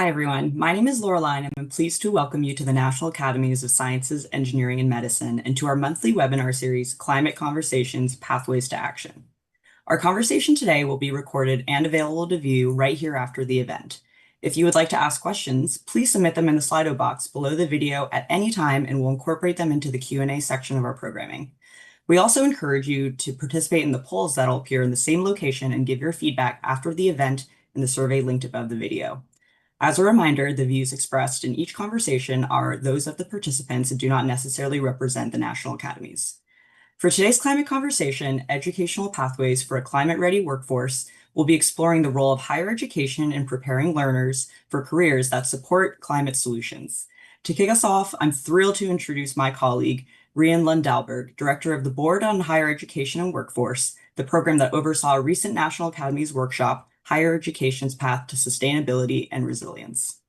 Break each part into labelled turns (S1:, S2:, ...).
S1: Hi, everyone. My name is Laureline, and I'm pleased to welcome you to the National Academies of Sciences, Engineering, and Medicine, and to our monthly webinar series, Climate Conversations: Pathways to Action. Our conversation today will be recorded and available to view right here after the event. If you would like to ask questions, please submit them in the Slido box below the video at any time, and we'll incorporate them into the Q&A section of our programming. We also encourage you to participate in the polls that'll appear in the same location and give your feedback after the event in the survey linked above the video. As a reminder, the views expressed in each conversation are those of the participants and do not necessarily represent the National Academies. For today's climate conversation, Educational Pathways for a Climate-Ready Workforce, we'll be exploring the role of higher education in preparing learners for careers that support climate solutions. To kick us off, I'm thrilled to introduce my colleague, Rian Lundalberg, Director of the Board on Higher Education and Workforce, the program that oversaw a recent National Academies workshop, Higher Education's Path to Sustainability and Resilience.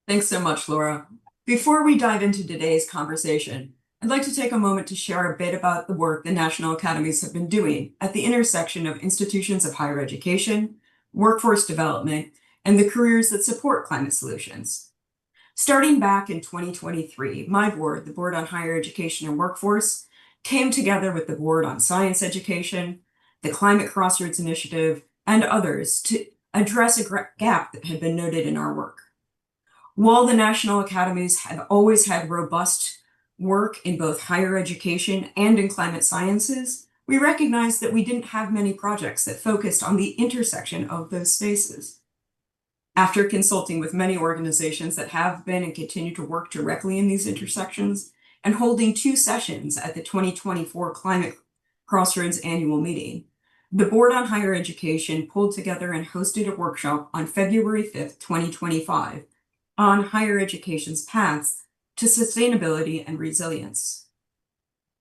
S2: Thanks so much, Laura. Before we dive into today's conversation, I'd like to take a moment to share a bit about the work the National Academies have been doing at the intersection of institutions of higher education, workforce development, and the careers that support climate solutions. Starting back in 2023, my board, the Board on Higher Education and Workforce, came together with the Board on Science Education, the Climate Crossroads Initiative, and others to address a gap that had been noted in our work. While the National Academies have always had robust work in both higher education and in climate sciences, we recognized that we didn't have many projects that focused on the intersection of those spaces. After consulting with many organizations that have been and continue to work directly in these intersections, and holding 2 sessions at the 2024 Climate Crossroads annual meeting, the Board on Higher Education pulled together and hosted a workshop on February 5th, 2025, on higher education's paths to sustainability and resilience.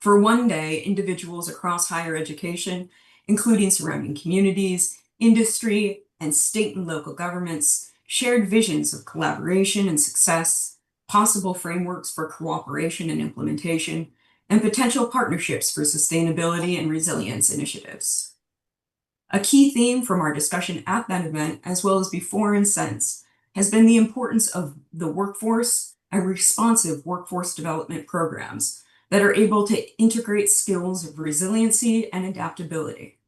S2: For one day, individuals across higher education, including surrounding communities, industry, and state and local governments, shared visions of collaboration and success, possible frameworks for cooperation and implementation, and potential partnerships for sustainability and resilience initiatives. A key theme from our discussion at that event, as well as before and since, has been the importance of the workforce and responsive workforce development programs that are able to integrate skills of resiliency and adaptability.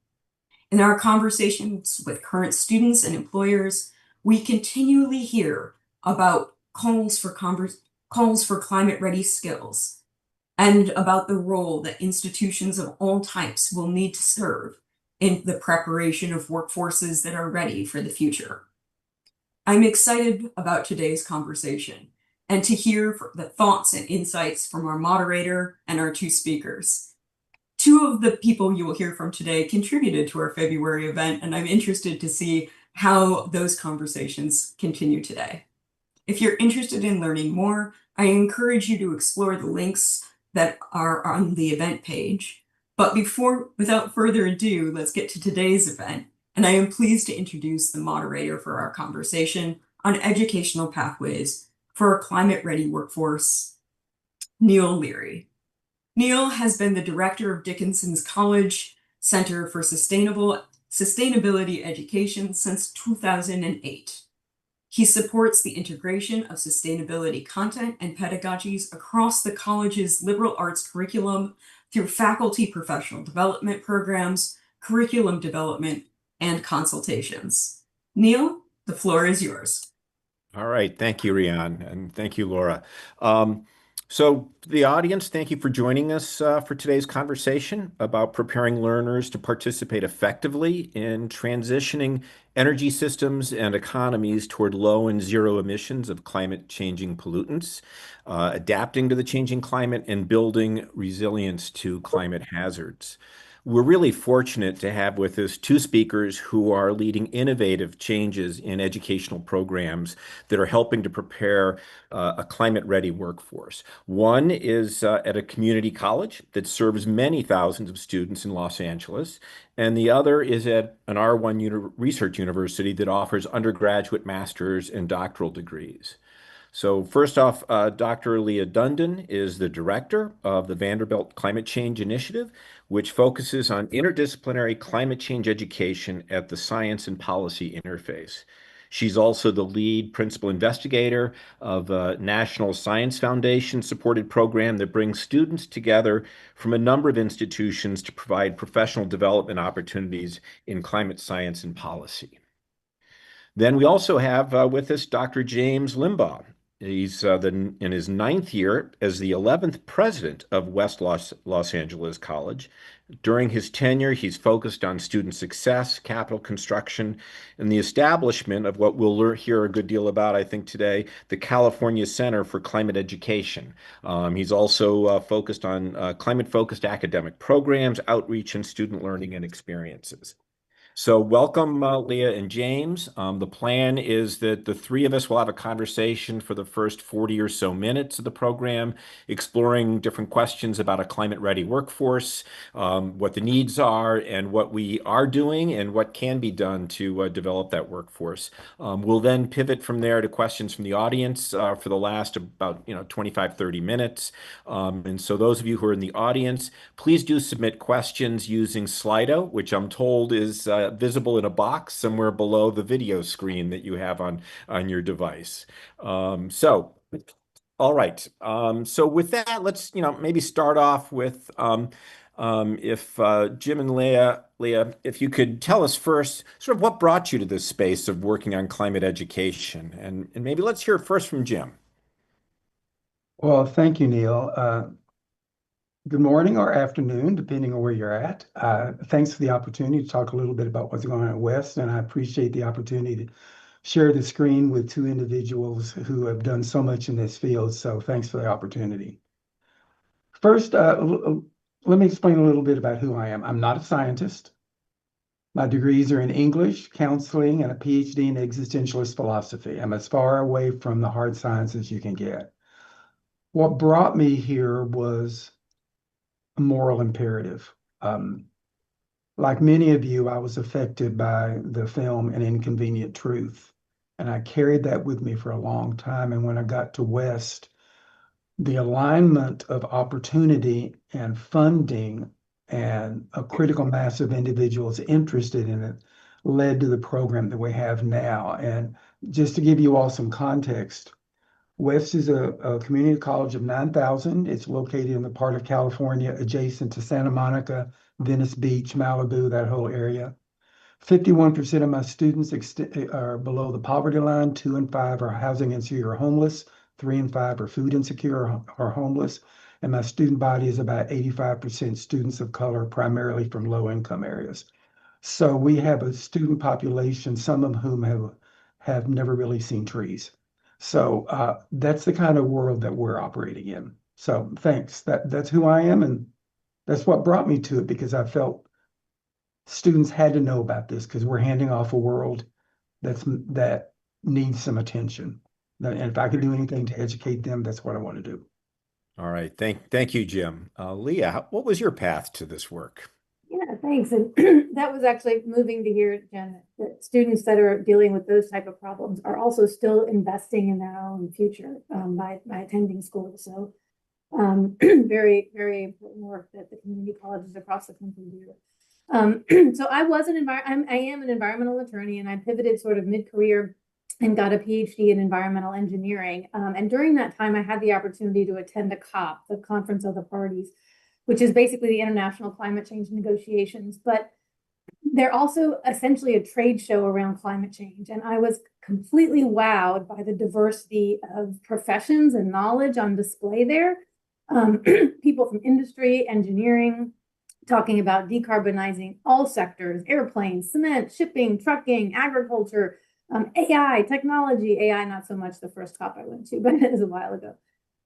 S2: In our conversations with current students and employers, we continually hear about calls for climate-ready skills and about the role that institutions of all types will need to serve in the preparation of workforces that are ready for the future. I'm excited about today's conversation and to hear the thoughts and insights from our moderator and our 2 speakers. 2 of the people you will hear from today contributed to our February event, and I'm interested to see how those conversations continue today. If you're interested in learning more, I encourage you to explore the links that are on the event page. But without further ado, let's get to today's event, and I am pleased to introduce the moderator for our conversation on educational pathways for a climate-ready workforce, Neil Leary. Neil has been the director of Dickinson's College Center for Sustainability Education since 2008. He supports the integration of sustainability content and pedagogies across the college's liberal arts curriculum through faculty professional development programs, curriculum development, and consultations. Neil, the floor is yours.
S3: All right. Thank you, Rian, and thank you, Laura. So the audience, thank you for joining us for today's conversation about preparing learners to participate effectively in transitioning energy systems and economies toward low and zero emissions of climate-changing pollutants, adapting to the changing climate, and building resilience to climate hazards. We're really fortunate to have with us 2 speakers who are leading innovative changes in educational programs that are helping to prepare a climate-ready workforce. One is at a community college that serves many thousands of students in Los Angeles, and the other is at an R1 research university that offers undergraduate, master's, and doctoral degrees. So first off, Dr. Leah Dundon is the director of the Vanderbilt Climate Change Initiative, which focuses on interdisciplinary climate change education at the science and policy interface. She's also the lead principal investigator of a National Science Foundation supported program that brings students together from a number of institutions to provide professional development opportunities in climate science and policy. Then we also have with us Dr. James Limbaugh. He's in his 9th year as the 11th president of West Los Angeles College. During his tenure, he's focused on student success, capital construction, and the establishment of what we'll hear a good deal about, I think, today, the California Center for Climate Education. He's also focused on climate-focused academic programs, outreach, and student learning and experiences. So welcome, Leah and James. The plan is that the three of us will have a conversation for the first 40 or so minutes of the program, exploring different questions about a climate-ready workforce, what the needs are, and what we are doing and what can be done to develop that workforce. We'll then pivot from there to questions from the audience for the last about 25, 30 minutes. And so those of you who are in the audience, please do submit questions using Slido, which I'm told is visible in a box somewhere below the video screen that you have on your device. All right. So with that, let's maybe start off with if Jim and Leah, if you could tell us first sort of what brought you to this space of working on climate education, and maybe let's hear first from Jim.
S4: Well, thank you, Neil. Good morning or afternoon, depending on where you're at. Thanks for the opportunity to talk a little bit about what's going on at West, and I appreciate the opportunity to share the screen with two individuals who have done so much in this field, so thanks for the opportunity. First, let me explain a little bit about who I am. I'm not a scientist. My degrees are in English, counseling, and a PhD in existentialist philosophy. I'm as far away from the hard science as you can get. What brought me here was a moral imperative. Like many of you, I was affected by the film An Inconvenient Truth, and I carried that with me for a long time. And when I got to West, the alignment of opportunity and funding and a critical mass of individuals interested in it led to the program that we have now. And just to give you all some context, West is a community college of 9,000. It's located in the part of California adjacent to Santa Monica, Venice Beach, Malibu, that whole area. 51% of my students are below the poverty line. 2 in 5 are housing insecure or homeless. 3 in 5 are food insecure or homeless. And my student body is about 85% students of color, primarily from low income areas. So we have a student population, some of whom have never really seen trees. So that's the kind of world that we're operating in. So thanks. That's who I am, and that's what brought me to it, because I felt students had to know about this, because we're handing off a world that needs some attention. And if I could do anything to educate them, that's what I want to do.
S3: All right. Thank you, Jim. Leah, what was your path to this work?
S5: Yeah, thanks. And that was actually moving to hear, Jen, that students that are dealing with those type of problems are also still investing in their own future by attending school. So very, very important work that the community colleges across the country do. So I am an environmental attorney, and I pivoted sort of mid-career and got a PhD in environmental engineering. And during that time, I had the opportunity to attend the COP, the Conference of the Parties, which is basically the international climate change negotiations. But they're also essentially a trade show around climate change. And I was completely wowed by the diversity of professions and knowledge on display there. People from industry, engineering, talking about decarbonizing all sectors: airplanes, cement, shipping, trucking, agriculture, AI, technology. AI, not so much the first COP I went to, but it was a while ago.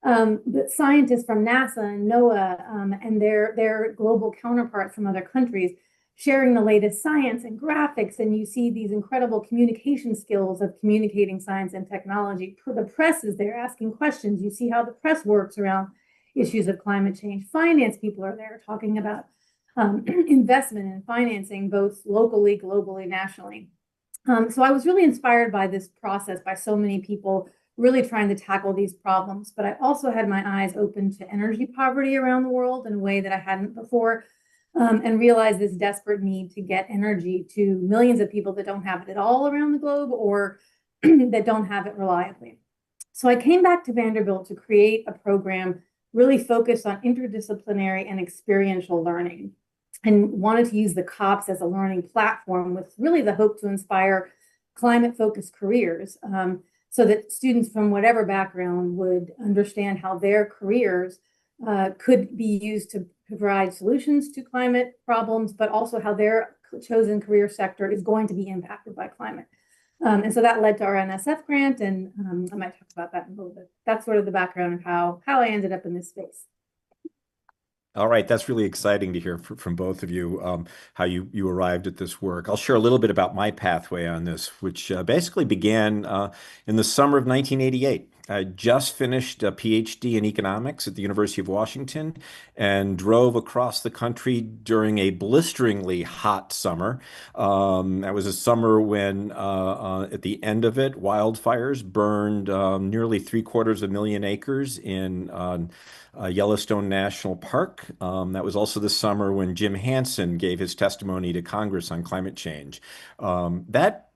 S5: But scientists from NASA and NOAA and their global counterparts from other countries sharing the latest science and graphics, and you see these incredible communication skills of communicating science and technology. The press is there asking questions. You see how the press works around issues of climate change. Finance people are there talking about investment and financing, both locally, globally, nationally. So I was really inspired by this process, by so many people really trying to tackle these problems. But I also had my eyes open to energy poverty around the world in a way that I hadn't before, and realized this desperate need to get energy to millions of people that don't have it at all around the globe, or that don't have it reliably. So I came back to Vanderbilt to create a program really focused on interdisciplinary and experiential learning, and wanted to use the COPS as a learning platform with really the hope to inspire climate-focused careers, so that students from whatever background would understand how their careers could be used to provide solutions to climate problems, but also how their chosen career sector is going to be impacted by climate. And so that led to our NSF grant, and I might talk about that in a little bit. That's sort of the background of how I ended up in this space.
S3: All right, that's really exciting to hear from both of you, how you arrived at this work. I'll share a little bit about my pathway on this, which basically began in the summer of 1988. I just finished a PhD in economics at the University of Washington and drove across the country during a blisteringly hot summer. That was a summer when, at the end of it, wildfires burned nearly 750,000 acres in Yellowstone National Park. That was also the summer when Jim Hansen gave his testimony to Congress on climate change. That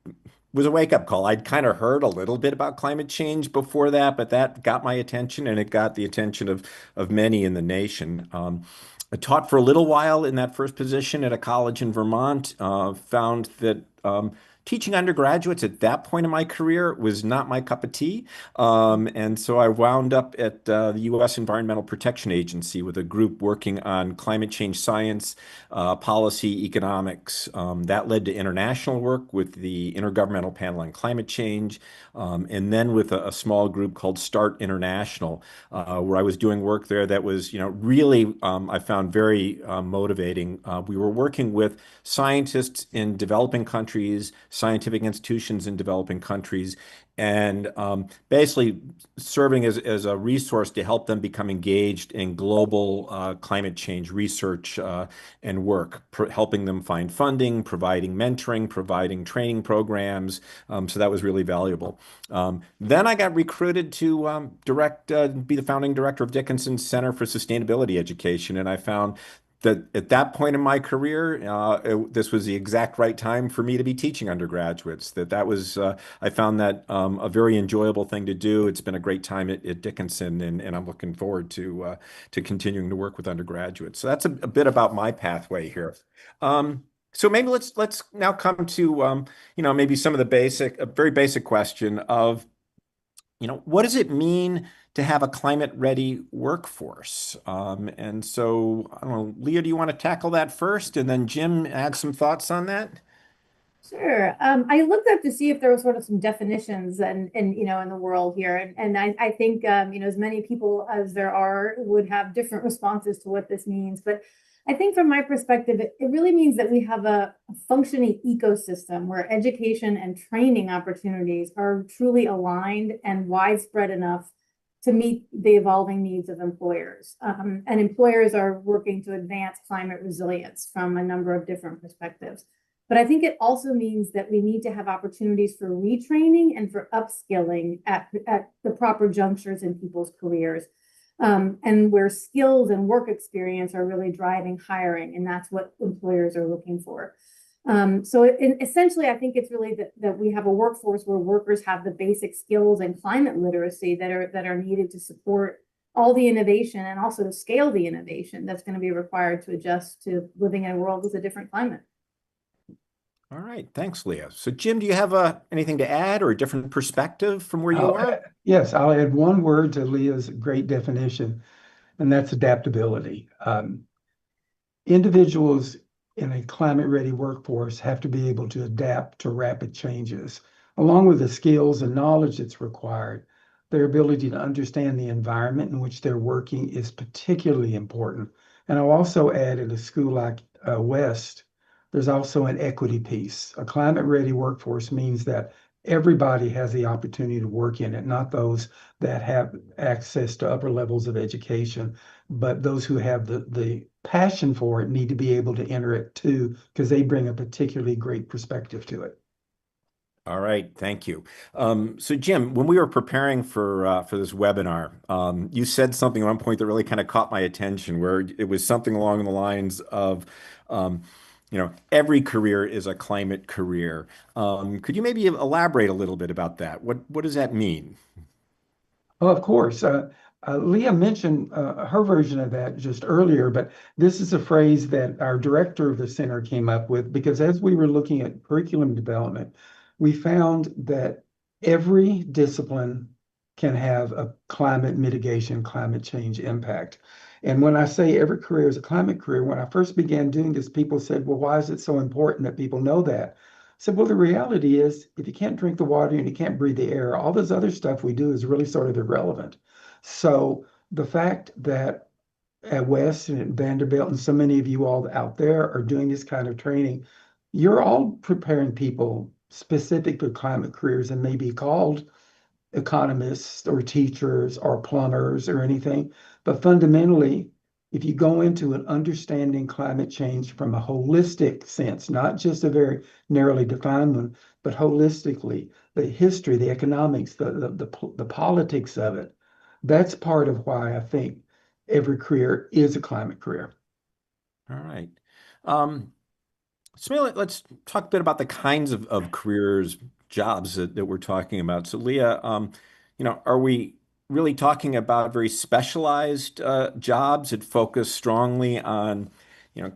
S3: was a wake-up call. I'd kind of heard a little bit about climate change before that, but that got my attention, and it got the attention of many in the nation. I taught for a little while in that first position at a college in Vermont, found that teaching undergraduates at that point in my career was not my cup of tea. And so I wound up at the U.S. Environmental Protection Agency with a group working on climate change science, policy, economics. That led to international work with the Intergovernmental Panel on Climate Change, and then with a small group called START International, where I was doing work there that was, really, I found very motivating. We were working with scientists in developing countries, scientific institutions in developing countries, and basically serving as a resource to help them become engaged in global climate change research and work, helping them find funding, providing mentoring, providing training programs. So that was really valuable. Then I got recruited to be the founding director of Dickinson's Center for Sustainability Education, and I found that at that point in my career, this was the exact right time for me to be teaching undergraduates. That was I found that a very enjoyable thing to do. It's been a great time at Dickinson, and I'm looking forward to continuing to work with undergraduates. So that's a bit about my pathway here. So maybe let's now come to maybe some of the a very basic question of what does it mean to have a climate-ready workforce? And so, I don't know, Leah, do you want to tackle that first? And then Jim, add some thoughts on that?
S5: Sure. I looked up to see if there were sort of some definitions and in the world here, and I think as many people as there are would have different responses to what this means. But I think from my perspective, it really means that we have a functioning ecosystem where education and training opportunities are truly aligned and widespread enough to meet the evolving needs of employers. And employers are working to advance climate resilience from a number of different perspectives. But I think it also means that we need to have opportunities for retraining and for upskilling at the proper junctures in people's careers. And where skills and work experience are really driving hiring, and that's what employers are looking for. Essentially, I think it's really that we have a workforce where workers have the basic skills and climate literacy that are needed to support all the innovation and also to scale the innovation that's going to be required to adjust to living in a world with a different climate.
S3: All right, thanks, Leah. So Jim, do you have anything to add or a different perspective from where you are?
S4: Yes, I'll add one word to Leah's great definition, and that's adaptability. Individuals in a climate-ready workforce have to be able to adapt to rapid changes, along with the skills and knowledge that's required. Their ability to understand the environment in which they're working is particularly important. And I'll also add, at a school like West, there's also an equity piece. A climate-ready workforce means that everybody has the opportunity to work in it, not those that have access to upper levels of education, but those who have the passion for it need to be able to enter it too, because they bring a particularly great perspective to it.
S3: All right, thank you. So Jim, when we were preparing for this webinar, you said something at one point that really kind of caught my attention, where it was something along the lines of, every career is a climate career. Could you maybe elaborate a little bit about that? What does that mean?
S4: Oh, of course. Leah mentioned her version of that just earlier, but this is a phrase that our director of the center came up with because as we were looking at curriculum development, we found that every discipline can have a climate mitigation, climate change impact. And when I say every career is a climate career, when I first began doing this, people said, well, why is it so important that people know that? I said, well, the reality is if you can't drink the water and you can't breathe the air, all this other stuff we do is really sort of irrelevant. So the fact that at West and at Vanderbilt and so many of you all out there are doing this kind of training, you're all preparing people specific for climate careers and may be called economists or teachers or plumbers or anything. But fundamentally, if you go into an understanding climate change from a holistic sense, not just a very narrowly defined one, but holistically, the history, the economics, the politics of it, that's part of why I think every career is a climate career.
S3: All right. So let's talk a bit about the kinds of careers, jobs that we're talking about. So Leah, are we really talking about very specialized jobs that focus strongly on,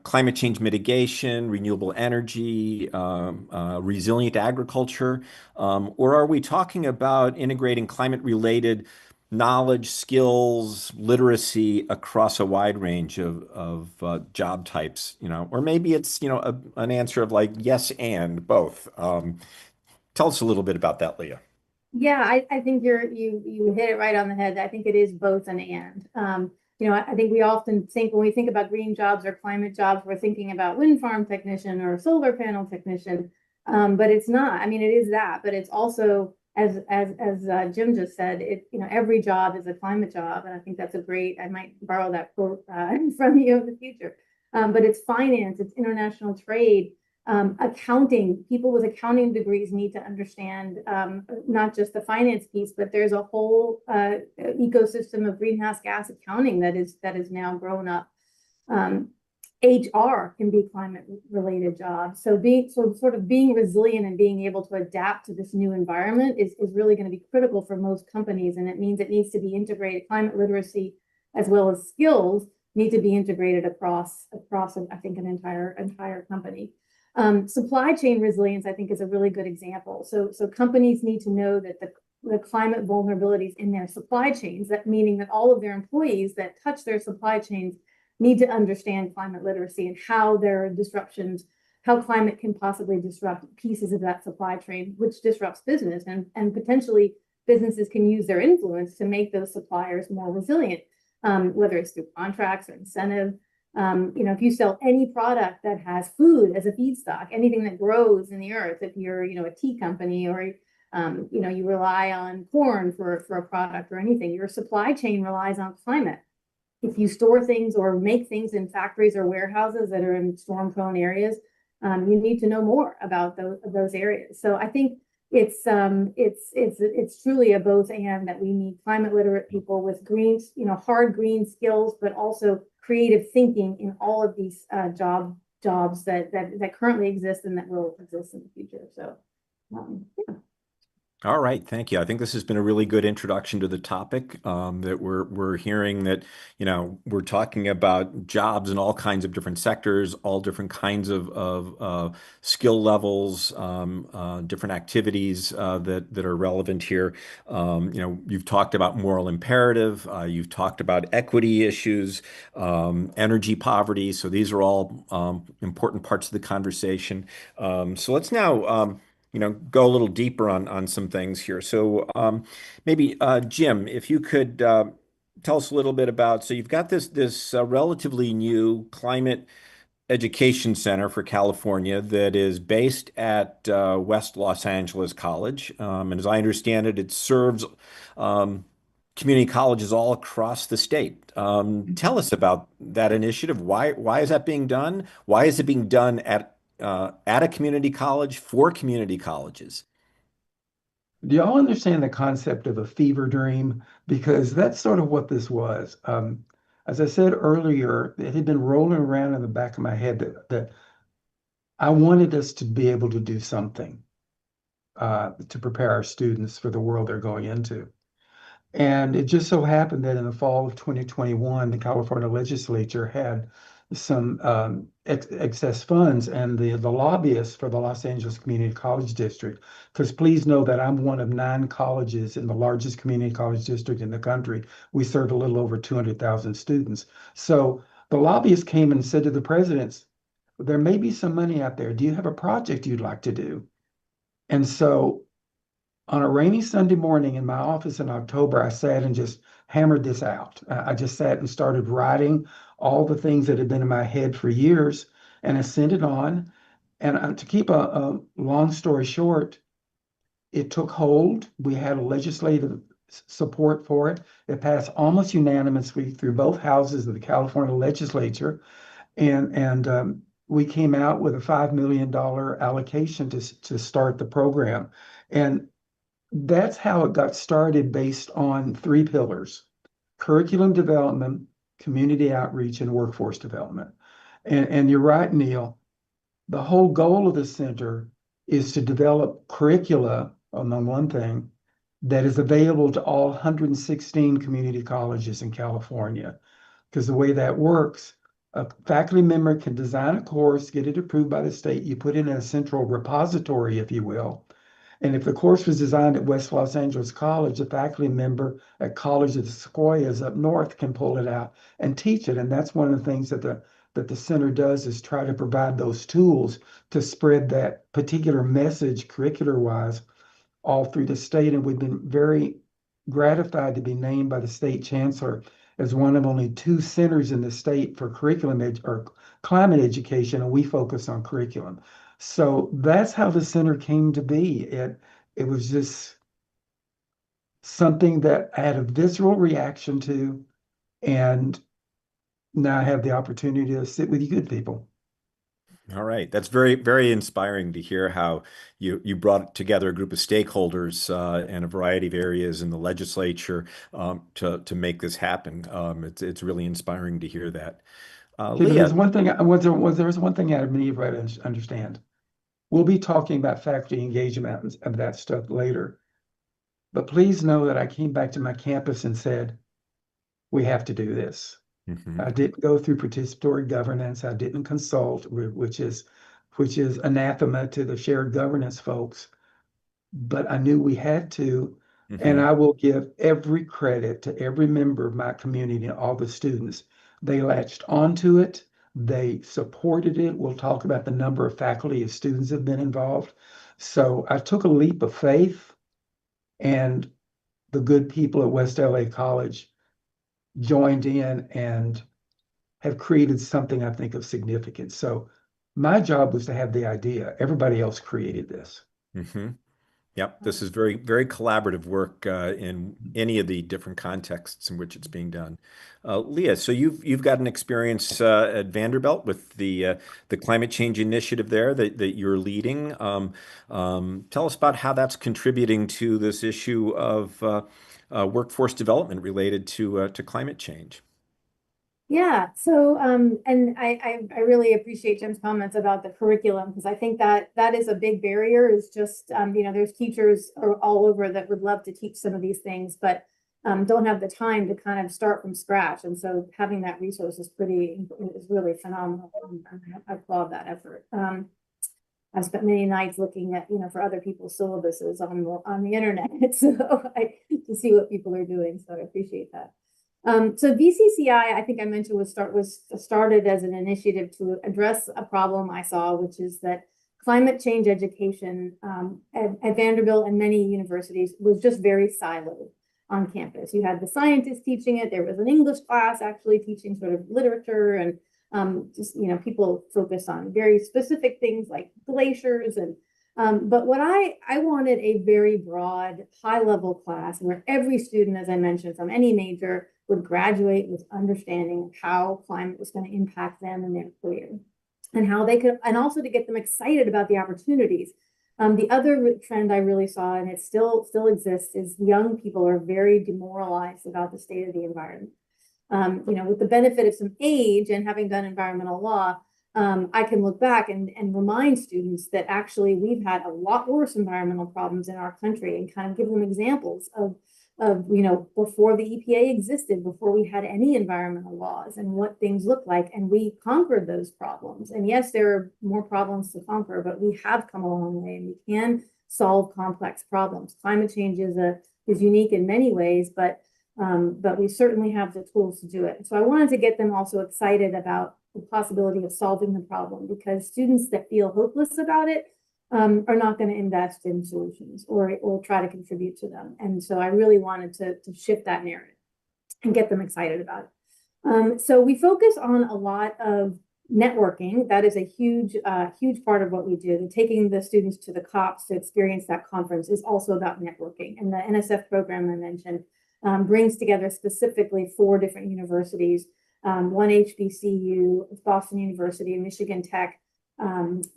S3: climate change mitigation, renewable energy, resilient agriculture, or are we talking about integrating climate-related knowledge, skills, literacy across a wide range of job types, or maybe it's, an answer of like yes and both. Tell us a little bit about that, Leah.
S5: Yeah, I think you hit it right on the head. I think it is both an and. I think we often think when we think about green jobs or climate jobs, we're thinking about wind farm technician or solar panel technician, but it's not. I mean, it is that, but it's also as Jim just said, every job is a climate job, and I think that's a great. I might borrow that quote from you in the future. But it's finance, it's international trade. Accounting, people with accounting degrees need to understand not just the finance piece, but there's a whole ecosystem of greenhouse gas accounting that is now grown up. HR can be climate related jobs. So sort of being resilient and being able to adapt to this new environment is really going to be critical for most companies. And it means it needs to be integrated. Climate literacy as well as skills need to be integrated across I think an entire company. Supply chain resilience, I think, is a really good example. So companies need to know that the climate vulnerabilities in their supply chains, that meaning that all of their employees that touch their supply chains need to understand climate literacy and how their disruptions, how climate can possibly disrupt pieces of that supply chain, which disrupts business and potentially businesses can use their influence to make those suppliers more resilient, whether it's through contracts or incentive. If you sell any product that has food as a feedstock, anything that grows in the earth, if you're, a tea company or, you rely on corn for a product or anything, your supply chain relies on climate. If you store things or make things in factories or warehouses that are in storm-prone areas, you need to know more about those areas. So I think it's truly a both and that we need climate literate people with green, hard green skills, but also creative thinking in all of these jobs that currently exist and that will exist in the future. So yeah.
S3: All right, thank you. I think this has been a really good introduction to the topic. That we're hearing that we're talking about jobs in all kinds of different sectors, all different kinds of skill levels, different activities that are relevant here. You've talked about moral imperative. You've talked about equity issues, energy poverty. So these are all important parts of the conversation. So let's now. Go a little deeper on some things here. So maybe Jim, if you could tell us a little bit about, so you've got this relatively new climate education center for California that is based at West Los Angeles College. And as I understand it, it serves community colleges all across the state. Tell us about that initiative. Why is that being done? Why is it being done at a community college for community colleges?
S4: Do y'all understand the concept of a fever dream? Because that's sort of what this was. As I said earlier, it had been rolling around in the back of my head that I wanted us to be able to do something to prepare our students for the world they're going into. And it just so happened that in the fall of 2021, the California legislature had some excess funds, and the lobbyists for the Los Angeles Community College District, because please know that I'm one of 9 colleges in the largest community college district in the country. We serve a little over 200,000 students. So the lobbyists came and said to the presidents, there may be some money out there. Do you have a project you'd like to do? And so on a rainy Sunday morning in my office in October, I sat and just hammered this out. I just sat and started writing all the things that had been in my head for years, and I sent it on. And to keep a long story short, it took hold. We had a legislative support for it. It passed almost unanimously through both houses of the California legislature, and we came out with a $5 million allocation to start the program. And that's how it got started, based on 3 pillars: curriculum development, community outreach, and workforce development. And you're right, Neil. The whole goal of the center is to develop curricula, among one thing, that is available to all 116 community colleges in California. Because the way that works, a faculty member can design a course, get it approved by the state. You put it in a central repository, if you will. And if the course was designed at West Los Angeles College, a faculty member at College of the Sequoias up north can pull it out and teach it. And that's one of the things that the center does, is try to provide those tools to spread that particular message curricular-wise all through the state. And we've been very gratified to be named by the state chancellor as one of only 2 centers in the state for curriculum or climate education, and we focus on curriculum. So that's how the center came to be. It was just something that I had a visceral reaction to, and now I have the opportunity to sit with you good people.
S3: All right, that's very, very inspiring to hear how you brought together a group of stakeholders in a variety of areas in the legislature to make this happen. It's really inspiring to hear that.
S4: Okay, but there's
S3: Leah.
S4: one thing, there's one thing I need to understand. We'll be talking about faculty engagement and that stuff later. But please know that I came back to my campus and said, we have to do this.
S3: Mhm.
S4: I didn't go through participatory governance. I didn't consult, which is anathema to the shared governance folks. But I knew we had to, and
S3: Mhm.
S4: I will give every credit to every member of my community and all the students. They latched onto it. They supported it. We'll talk about the number of faculty and students have been involved. So I took a leap of faith, and the good people at West LA College joined in and have created something I think of significance. So my job was to have the idea. Everybody else created this.
S3: Mhm. Yep, this is very, very collaborative work in any of the different contexts in which it's being done. Leah, so you've got an experience at Vanderbilt with the climate change initiative there that you're leading. Tell us about how that's contributing to this issue of workforce development related to climate change.
S5: Yeah, so and I really appreciate Jim's comments about the curriculum, because I think that that is a big barrier. Is just there's teachers all over that would love to teach some of these things, but don't have the time to kind of start from scratch. And so having that resource is really phenomenal. I applaud that effort. I've spent many nights looking at for other people's syllabuses on the internet, so to see what people are doing. So I appreciate that. So VCCI, I think I mentioned, was started as an initiative to address a problem I saw, which is that climate change education at Vanderbilt and many universities was just very siloed on campus. You had the scientists teaching it. There was an English class actually teaching sort of literature, and people focus on very specific things like glaciers and but what I wanted a very broad, high-level class where every student, as I mentioned, from any major would graduate with understanding of how climate was going to impact them and their career, and how they could, and also to get them excited about the opportunities. The other trend I really saw, and it still exists, is young people are very demoralized about the state of the environment. With the benefit of some age and having done environmental law, I can look back and remind students that actually we've had a lot worse environmental problems in our country and kind of give them examples of before the EPA existed, before we had any environmental laws and what things look like. And we conquered those problems. And yes, there are more problems to conquer, but we have come a long way and we can solve complex problems. Climate change is unique in many ways, but we certainly have the tools to do it. So I wanted to get them also excited about the possibility of solving the problem, because students that feel hopeless about it are not going to invest in solutions or try to contribute to them. And so I really wanted to shift that narrative and get them excited about it. So we focus on a lot of networking. That is a huge part of what we do. And taking the students to the COPs to experience that conference is also about networking. And the NSF program I mentioned brings together specifically 4 different universities, one HBCU, Boston University, Michigan Tech,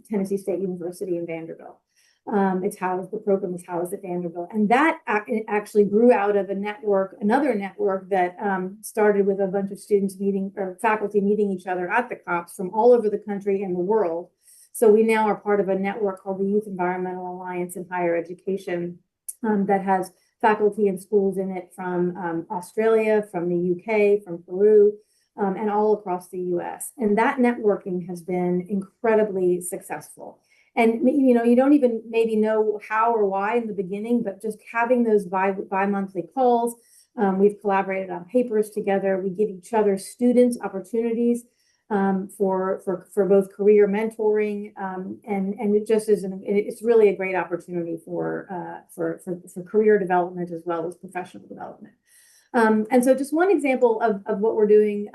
S5: Tennessee State University, and Vanderbilt. The program is housed at Vanderbilt. And that actually grew out of another network that started with a bunch of students meeting, or faculty meeting each other at the COPs from all over the country and the world. So we now are part of a network called the Youth Environmental Alliance in Higher Education that has faculty and schools in it from Australia, from the UK, from Peru, and all across the US. And that networking has been incredibly successful. And you don't even maybe know how or why in the beginning, but just having those bi-monthly calls. We've collaborated on papers together. We give each other students opportunities for both career mentoring, and it just is it's really a great opportunity for career development as well as professional development. And so just one example of what we're doing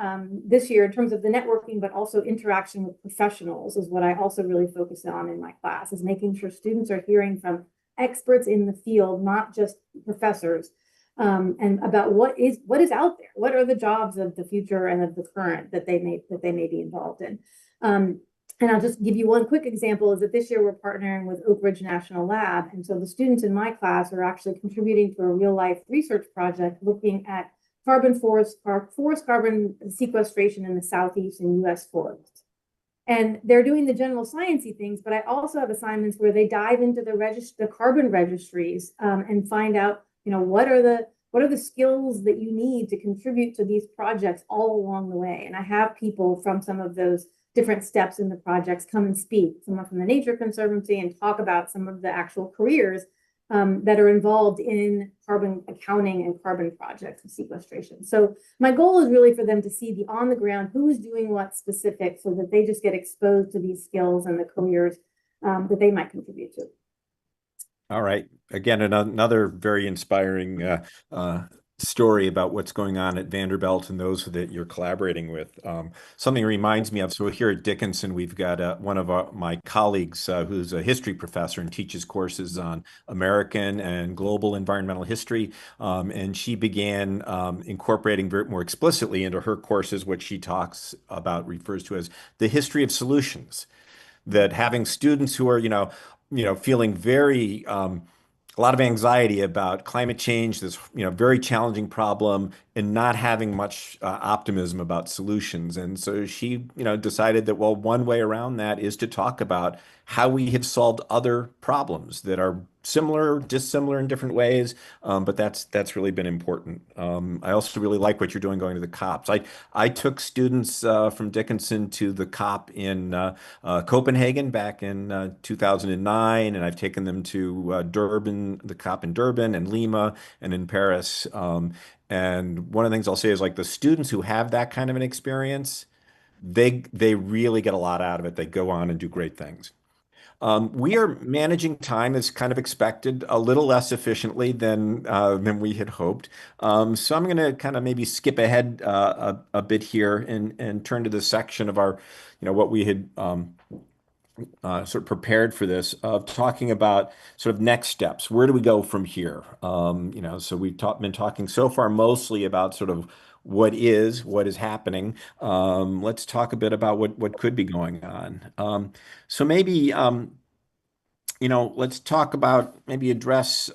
S5: this year in terms of the networking, but also interaction with professionals, is what I also really focus on in my class, is making sure students are hearing from experts in the field, not just professors, and about what is out there, what are the jobs of the future and of the current that they may be involved in. And I'll just give you one quick example, is that this year we're partnering with Oak Ridge National Lab. And so the students in my class are actually contributing to a real life research project looking at forest carbon sequestration in the Southeast and US forests. And they're doing the general sciencey things, but I also have assignments where they dive into the carbon registries and find out, what are the skills that you need to contribute to these projects all along the way. And I have people from some of those different steps in the projects come and speak, someone from the Nature Conservancy, and talk about some of the actual careers that are involved in carbon accounting and carbon projects and sequestration. So my goal is really for them to see the on the ground, who is doing what specific, so that they just get exposed to these skills and the careers that they might contribute to.
S3: All right. Again, another very inspiring story about what's going on at Vanderbilt and those that you're collaborating with. Something reminds me of, so here at Dickinson, we've got one of my colleagues who's a history professor and teaches courses on American and global environmental history. And she began incorporating more explicitly into her courses what she talks about, refers to as the history of solutions. That having students who are, feeling very a lot of anxiety about climate change, this very challenging problem, and not having much optimism about solutions. And so she decided that, well, one way around that is to talk about how we have solved other problems that are similar, dissimilar in different ways, but that's really been important. I also really like what you're doing going to the COPs. I took students from Dickinson to the COP in Copenhagen back in 2009, and I've taken them to Durban, the COP in Durban and Lima and in Paris. And one of the things I'll say is, like, the students who have that kind of an experience, they really get a lot out of it. They go on and do great things. We are managing time as kind of expected, a little less efficiently than we had hoped. So I'm going to kind of maybe skip ahead a bit here and turn to the section of our, what we had sort of prepared for this, of talking about sort of next steps. Where do we go from here? So we've been talking so far mostly about sort of what is happening. Let's talk a bit about what could be going on. So maybe let's talk about, maybe address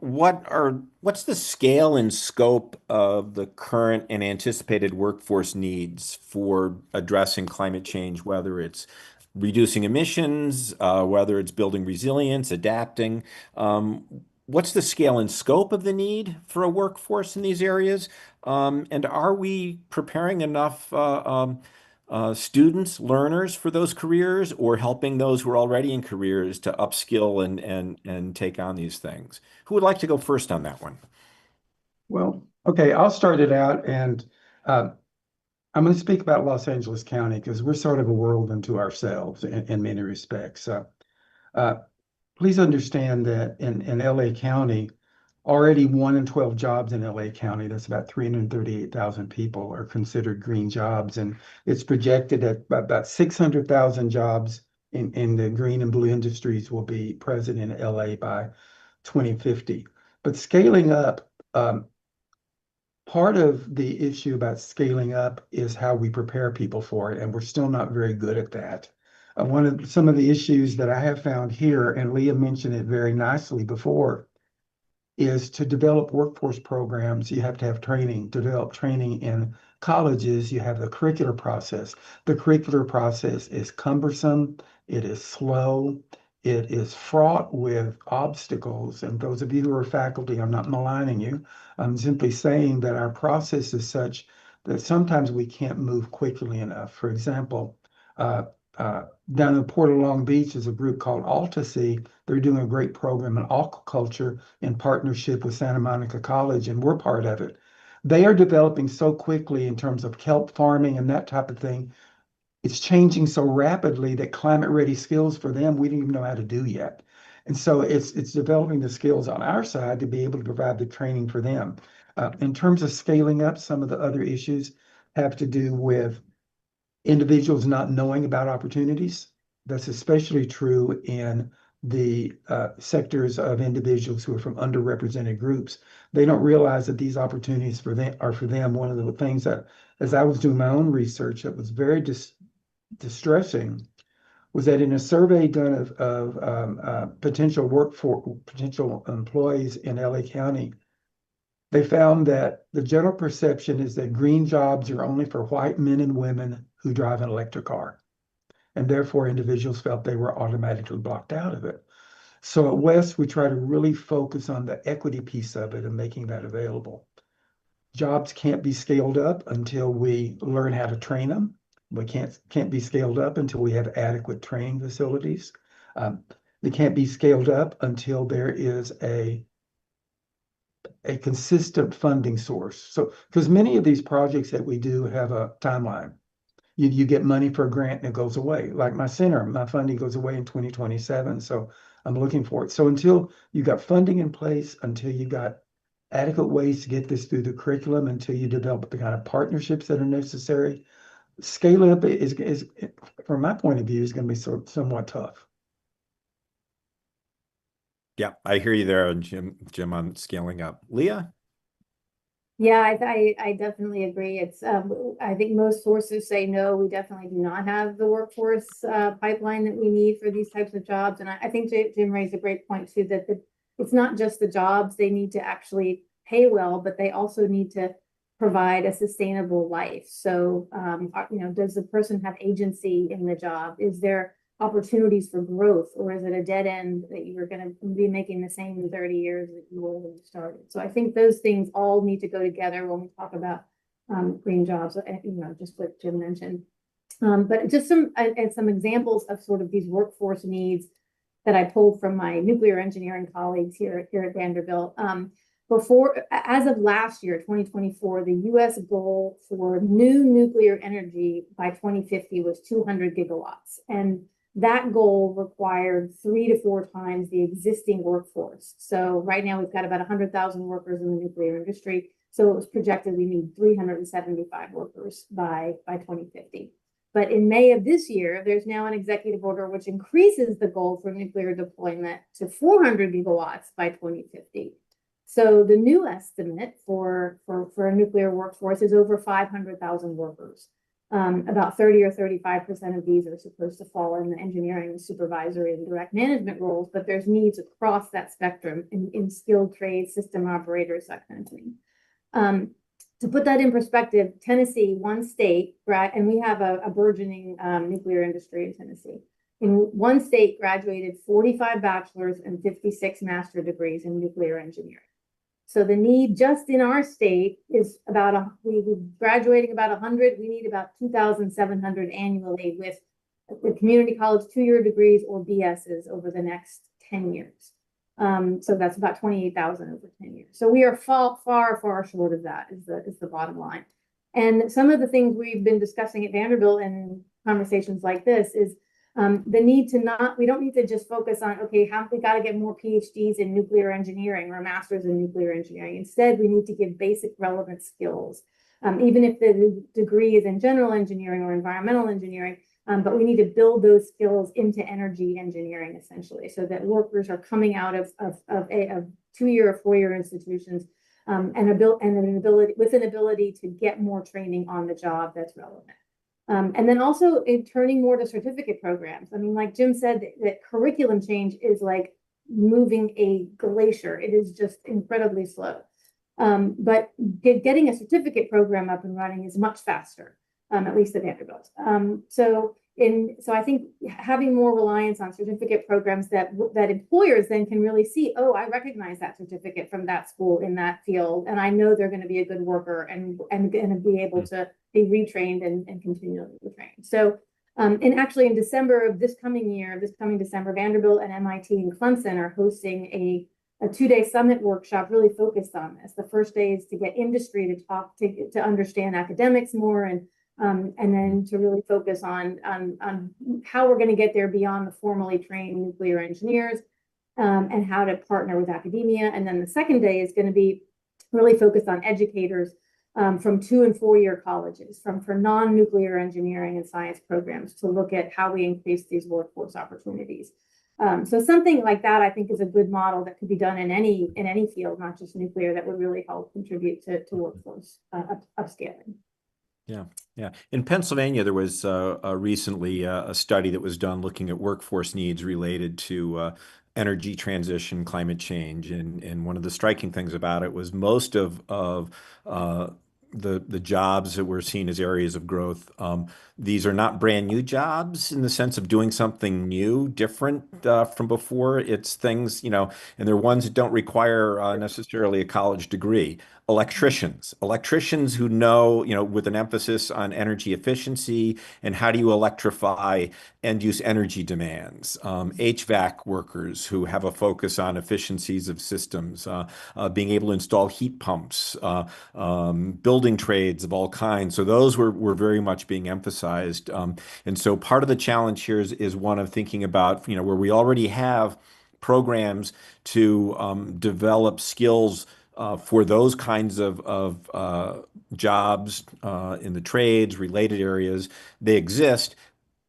S3: what's the scale and scope of the current and anticipated workforce needs for addressing climate change, whether it's reducing emissions, whether it's building resilience, adapting? What's the scale and scope of the need for a workforce in these areas? And are we preparing enough students, learners for those careers, or helping those who are already in careers to upskill and take on these things? Who would like to go first on that one?
S4: Well, okay, I'll start it out, and I'm going to speak about Los Angeles County because we're sort of a world unto ourselves in many respects. Uh, Please understand that in LA County, already 1 in 12 jobs in LA County, that's about 338,000 people, are considered green jobs. And it's projected that about 600,000 jobs in the green and blue industries will be present in LA by 2050. But scaling up, part of the issue about scaling up is how we prepare people for it, and we're still not very good at that. One of some of the issues that I have found here, and Leah mentioned it very nicely before, is to develop workforce programs, you have to have training. To develop training in colleges, you have the curricular process. The curricular process is cumbersome, it is slow, it is fraught with obstacles. And those of you who are faculty, I'm not maligning you. I'm simply saying that our process is such that sometimes we can't move quickly enough. For example, uh, down in Port of Long Beach is a group called Altasea. They're doing a great program in aquaculture in partnership with Santa Monica College, and we're part of it. They are developing so quickly in terms of kelp farming and that type of thing. It's changing so rapidly that climate ready skills for them, we don't even know how to do yet. And so it's developing the skills on our side to be able to provide the training for them. In terms of scaling up, some of the other issues have to do with individuals not knowing about opportunities. That's especially true in the sectors of individuals who are from underrepresented groups. They don't realize that these opportunities for them are for them. One of the things that, as I was doing my own research, that was very distressing was that in a survey done of potential potential employees in LA County, they found that the general perception is that green jobs are only for white men and women who drive an electric car. And therefore, individuals felt they were automatically blocked out of it. So at West, we try to really focus on the equity piece of it and making that available. Jobs can't be scaled up until we learn how to train them. We can't be scaled up until we have adequate training facilities. They can't be scaled up until there is a consistent funding source. So, because many of these projects that we do have a timeline. You get money for a grant and it goes away. Like my center, my funding goes away in 2027. So I'm looking for it. So until you got funding in place, until you got adequate ways to get this through the curriculum, until you develop the kind of partnerships that are necessary, scaling up is from my point of view, is going to be somewhat tough.
S3: Yeah, I hear you there, Jim, on scaling up. Leah?
S5: Yeah, I definitely agree. It's I think most sources say no, we definitely do not have the workforce pipeline that we need for these types of jobs. And I think Jim raised a great point too, that it's not just the jobs, they need to actually pay well, but they also need to provide a sustainable life. So does the person have agency in the job? Is there opportunities for growth, or is it a dead end that you're going to be making the same in 30 years that you were when you started? So I think those things all need to go together when we talk about green jobs, just what Jim mentioned. But just some examples of sort of these workforce needs that I pulled from my nuclear engineering colleagues here at Vanderbilt. As of last year, 2024, the US goal for new nuclear energy by 2050 was 200 gigawatts. And that goal required 3 to 4 times the existing workforce. So right now we've got about 100,000 workers in the nuclear industry. So it was projected we need 375 workers by 2050. But in May of this year, there's now an executive order which increases the goal for nuclear deployment to 400 gigawatts by 2050. So the new estimate for a nuclear workforce is over 500,000 workers. About 30 or 35% of these are supposed to fall in the engineering, supervisory, and direct management roles, but there's needs across that spectrum in skilled trades, system operators, that kind of thing. To put that in perspective, Tennessee, one state, and we have a burgeoning nuclear industry in Tennessee. In one state, graduated 45 bachelor's and 56 master degrees in nuclear engineering. So the need just in our state is about we're graduating about 100. We need about 2,700 annually with the community college 2-year degrees or BSs over the next 10 years. So that's about 28,000 over 10 years. So we are far, far short of that is the bottom line. And some of the things we've been discussing at Vanderbilt and conversations like this is the need to we don't need to just focus on, okay, we got to get more PhDs in nuclear engineering or masters in nuclear engineering. Instead, we need to give basic relevant skills, even if the degree is in general engineering or environmental engineering, but we need to build those skills into energy engineering, essentially, so that workers are coming out of 2-year or 4-year institutions with an ability to get more training on the job that's relevant. And then also in turning more to certificate programs. I mean, like Jim said, that curriculum change is like moving a glacier. It is just incredibly slow. But getting a certificate program up and running is much faster, at least at Vanderbilt. So I think having more reliance on certificate programs that employers then can really see, oh, I recognize that certificate from that school in that field, and I know they're going to be a good worker and going to be able to be retrained and continually retrained. So in December of this coming December, Vanderbilt and MIT and Clemson are hosting a 2-day summit workshop really focused on this. The first day is to get industry to talk to understand academics more, and then to really focus on how we're going to get there beyond the formally trained nuclear engineers, and how to partner with academia. And then the second day is going to be really focused on educators from 2- and 4-year colleges, for non-nuclear engineering and science programs, to look at how we increase these workforce opportunities. So something like that, I think, is a good model that could be done in any field, not just nuclear, that would really help contribute to workforce upscaling.
S3: Yeah. In Pennsylvania, there was recently a study that was done looking at workforce needs related to energy transition, climate change, and one of the striking things about it was most of the jobs that we're seeing as areas of growth, these are not brand new jobs in the sense of doing something new, different from before. It's things, and they're ones that don't require necessarily a college degree. Electricians who know, with an emphasis on energy efficiency and how do you electrify end use energy demands. HVAC workers who have a focus on efficiencies of systems, being able to install heat pumps, building trades of all kinds. So those were very much being emphasized. And so part of the challenge here is one of thinking about, where we already have programs to develop skills for those kinds of jobs in the trades, related areas. They exist,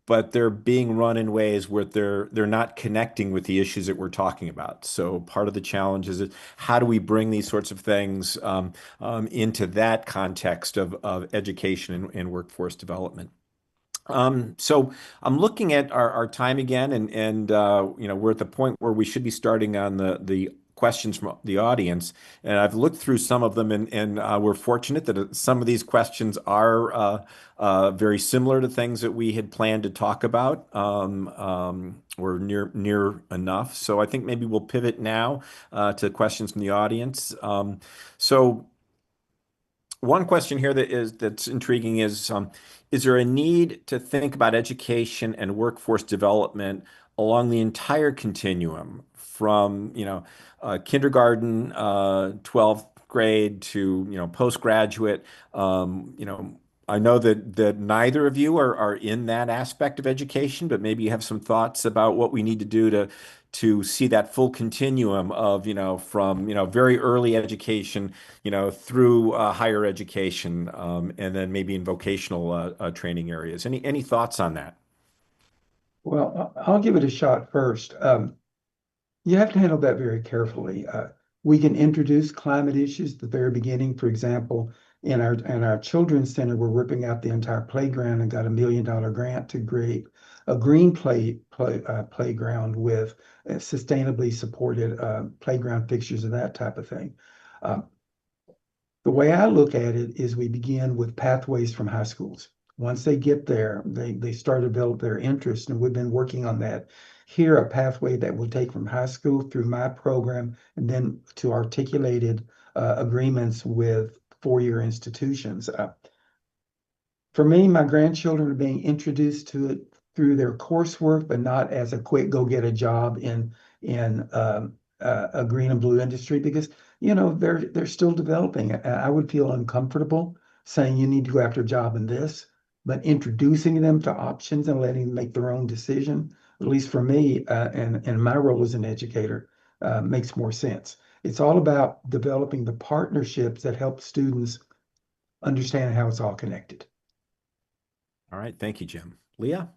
S3: but they're being run in ways where they're not connecting with the issues that we're talking about. So part of the challenge is how do we bring these sorts of things into that context of education and workforce development. So I'm looking at our time again, and we're at the point where we should be starting on the questions from the audience, and I've looked through some of them, and we're fortunate that some of these questions are very similar to things that we had planned to talk about, or near enough. So I think maybe we'll pivot now to questions from the audience. So one question here that's intriguing is there a need to think about education and workforce development along the entire continuum from, kindergarten, 12th grade to, postgraduate? I know that neither of you are in that aspect of education, but maybe you have some thoughts about what we need to do to see that full continuum of, from, very early education, through higher education, and then maybe in vocational training areas. Any thoughts on that?
S4: Well, I'll give it a shot first. You have to handle that very carefully. We can introduce climate issues at the very beginning. For example, In our children's center, we're ripping out the entire playground and got $1 million grant to create a green playground with sustainably supported playground fixtures and that type of thing. The way I look at it is we begin with pathways from high schools. Once they get there, they start to develop their interest, and we've been working on that. Here, a pathway that will take from high school through my program and then to articulated agreements with four-year institutions. For me, my grandchildren are being introduced to it through their coursework, but not as a quick go get a job in a green and blue industry because they're still developing. I would feel uncomfortable saying you need to go after a job in this, but introducing them to options and letting them make their own decision, at least for me, and my role as an educator, makes more sense. It's all about developing the partnerships that help students understand how it's all connected.
S3: All right. Thank you, Jim. Leah?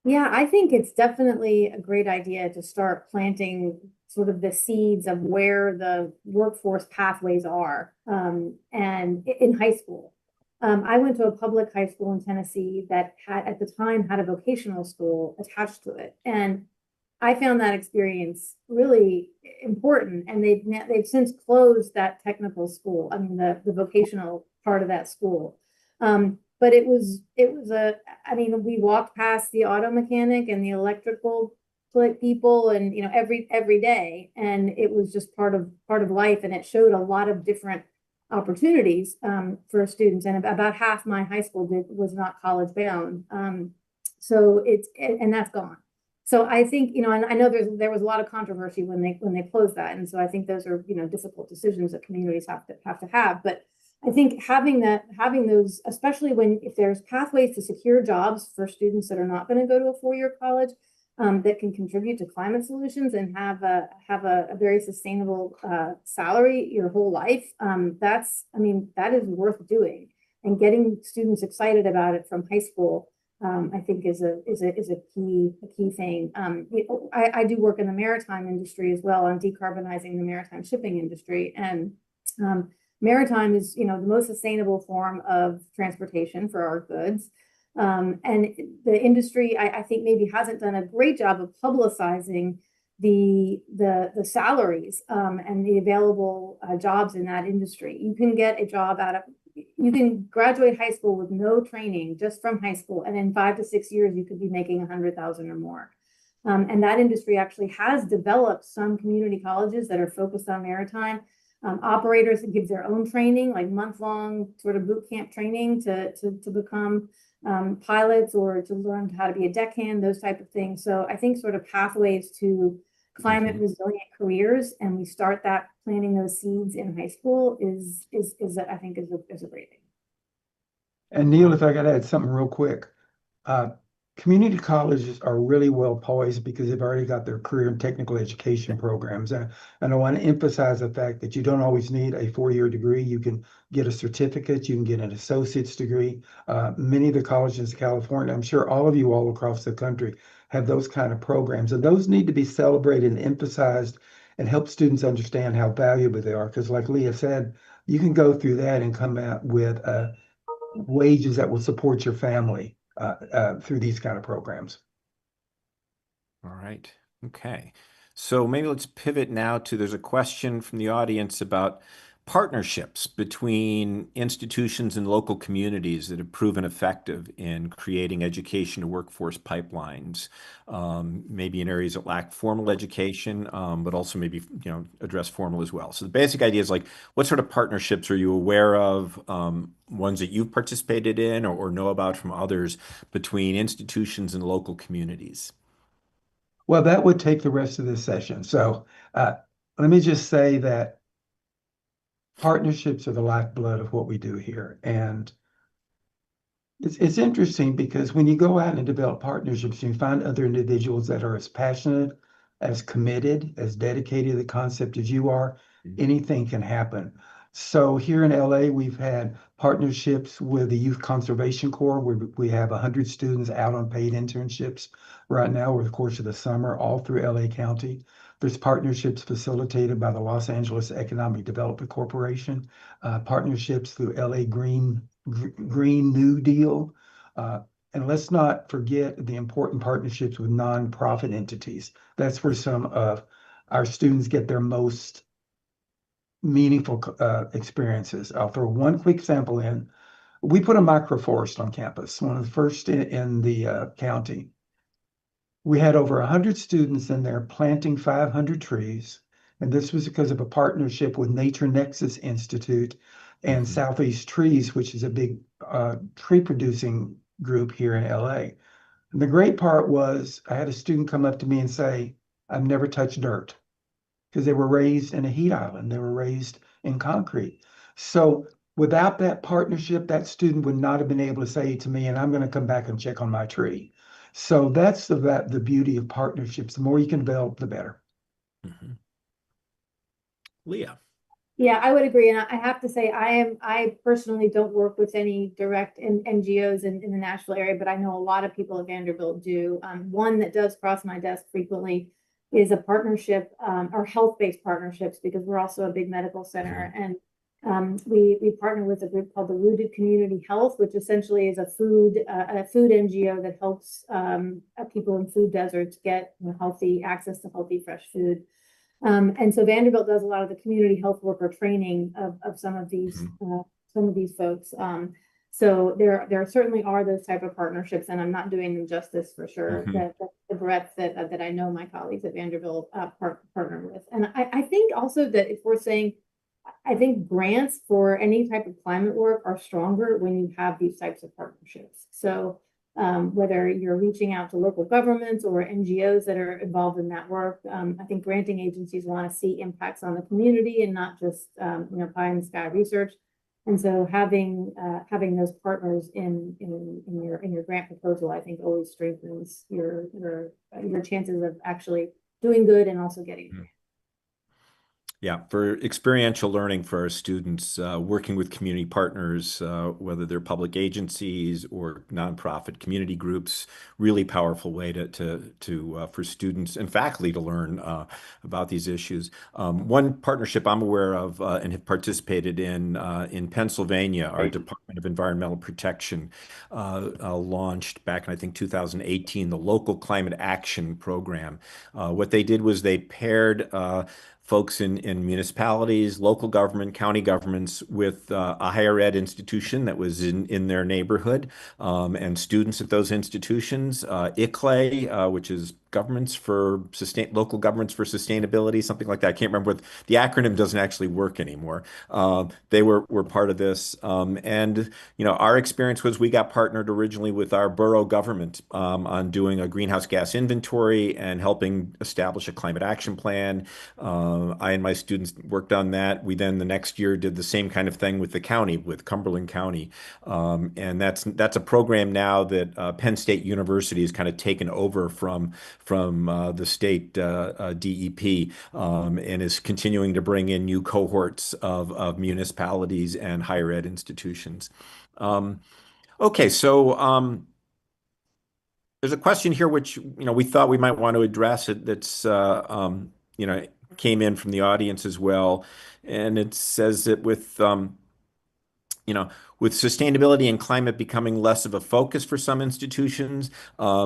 S5: Yeah, I think it's definitely a great idea to start planting sort of the seeds of where the workforce pathways are, and in high school. I went to a public high school in Tennessee that at the time had a vocational school attached to it. And I found that experience really important. And they've since closed that technical school, I mean, the vocational part of that school. But it was I mean, we walked past the auto mechanic and the electrical people and every day, and it was just part of life, and it showed a lot of different opportunities for students. And about half my high school was not college bound, so and that's gone. So I think and I know there was a lot of controversy when they closed that, and so I think those are difficult decisions that communities have to have, but I think having those, especially if there's pathways to secure jobs for students that are not going to go to a four-year college, that can contribute to climate solutions and have a very sustainable salary your whole life. That is worth doing, and getting students excited about it from high school, I think is a key thing. I do work in the maritime industry as well on decarbonizing the maritime shipping industry, and maritime is, the most sustainable form of transportation for our goods. And the industry, I think, maybe hasn't done a great job of publicizing the salaries and the available jobs in that industry. You can get a job you can graduate high school with no training, just from high school, and in 5 to 6 years, you could be making 100,000 or more. And that industry actually has developed some community colleges that are focused on maritime. Operators that give their own training, like month-long sort of boot camp training to become pilots or to learn how to be a deckhand, those type of things. So I think sort of pathways to climate resilient careers, and we start that planting those seeds in high school is I think is a great thing.
S4: And Neil, if I could add something real quick, community colleges are really well poised because they've already got their career and technical education programs. And I want to emphasize the fact that you don't always need a four-year degree. You can get a certificate, you can get an associate's degree. Many of the colleges in California, I'm sure all of you all across the country have those kind of programs. And those need to be celebrated and emphasized and help students understand how valuable they are. Because like Leah said, you can go through that and come out with wages that will support your family through these kind of programs.
S3: All right. Okay. So maybe let's pivot now to, there's a question from the audience about partnerships between institutions and local communities that have proven effective in creating education to workforce pipelines, maybe in areas that lack formal education, but also maybe address formal as well. So the basic idea is like, what sort of partnerships are you aware of, ones that you've participated in or know about from others between institutions and local communities?
S4: Well, that would take the rest of this session. So let me just say that partnerships are the lifeblood of what we do here. And it's interesting because when you go out and develop partnerships, you find other individuals that are as passionate, as committed, as dedicated to the concept as you are. Anything can happen. So here in LA, we've had partnerships with the Youth Conservation Corps, where we have 100 students out on paid internships right now over the course of the summer, all through LA County. There's partnerships facilitated by the Los Angeles Economic Development Corporation, partnerships through LA Green New Deal. And let's not forget the important partnerships with nonprofit entities. That's where some of our students get their most meaningful experiences. I'll throw one quick sample in. We put a microforest on campus, one of the first in the county. We had over 100 students in there planting 500 trees. And this was because of a partnership with Nature Nexus Institute and Southeast Trees, which is a big tree producing group here in LA. And the great part was I had a student come up to me and say, I've never touched dirt, because they were raised in a heat island. They were raised in concrete. So without that partnership, that student would not have been able to say to me, and I'm going to come back and check on my tree. So that's the beauty of partnerships. The more you can develop, the better.
S3: Leah.
S5: Yeah, I would agree. And I have to say, I personally don't work with any direct NGOs in the Nashville area, but I know a lot of people at Vanderbilt do. One that does cross my desk frequently is a partnership, or health-based partnerships, because we're also a big medical center. And we partner with a group called the Rooted Community Health, which essentially is a food NGO that helps people in food deserts get healthy access to healthy, fresh food. And so Vanderbilt does a lot of the community health worker training of some of these folks. So there certainly are those type of partnerships, and I'm not doing them justice for sure. That the breadth that I know my colleagues at Vanderbilt partner with, and I think also that if we're saying, I think grants for any type of climate work are stronger when you have these types of partnerships. So whether you're reaching out to local governments or NGOs that are involved in that work, I think granting agencies want to see impacts on the community and not just pie in the sky research. And so having those partners in your grant proposal, I think, always strengthens your chances of actually doing good and also getting a grant.
S3: Yeah, for experiential learning for our students, working with community partners, whether they're public agencies or nonprofit community groups, really powerful way for students and faculty to learn about these issues. One partnership I'm aware of and have participated in Pennsylvania, our Department of Environmental Protection launched back in, I think, 2018, the Local Climate Action Program. What they did was they paired folks in municipalities, local government, county governments with a higher ed institution that was in their neighborhood, and students at those institutions. ICLAI, which is Local Governments for Sustainability, something like that. I can't remember what the acronym doesn't actually work anymore. They were part of this, and our experience was we got partnered originally with our borough government on doing a greenhouse gas inventory and helping establish a climate action plan. I and my students worked on that. We then the next year did the same kind of thing with the county, with Cumberland County, and that's a program now that Penn State University has kind of taken over from the state DEP, and is continuing to bring in new cohorts of municipalities and higher ed institutions. Okay, so there's a question here which we thought we might want to address. That's came in from the audience as well, and it says that with sustainability and climate becoming less of a focus for some institutions,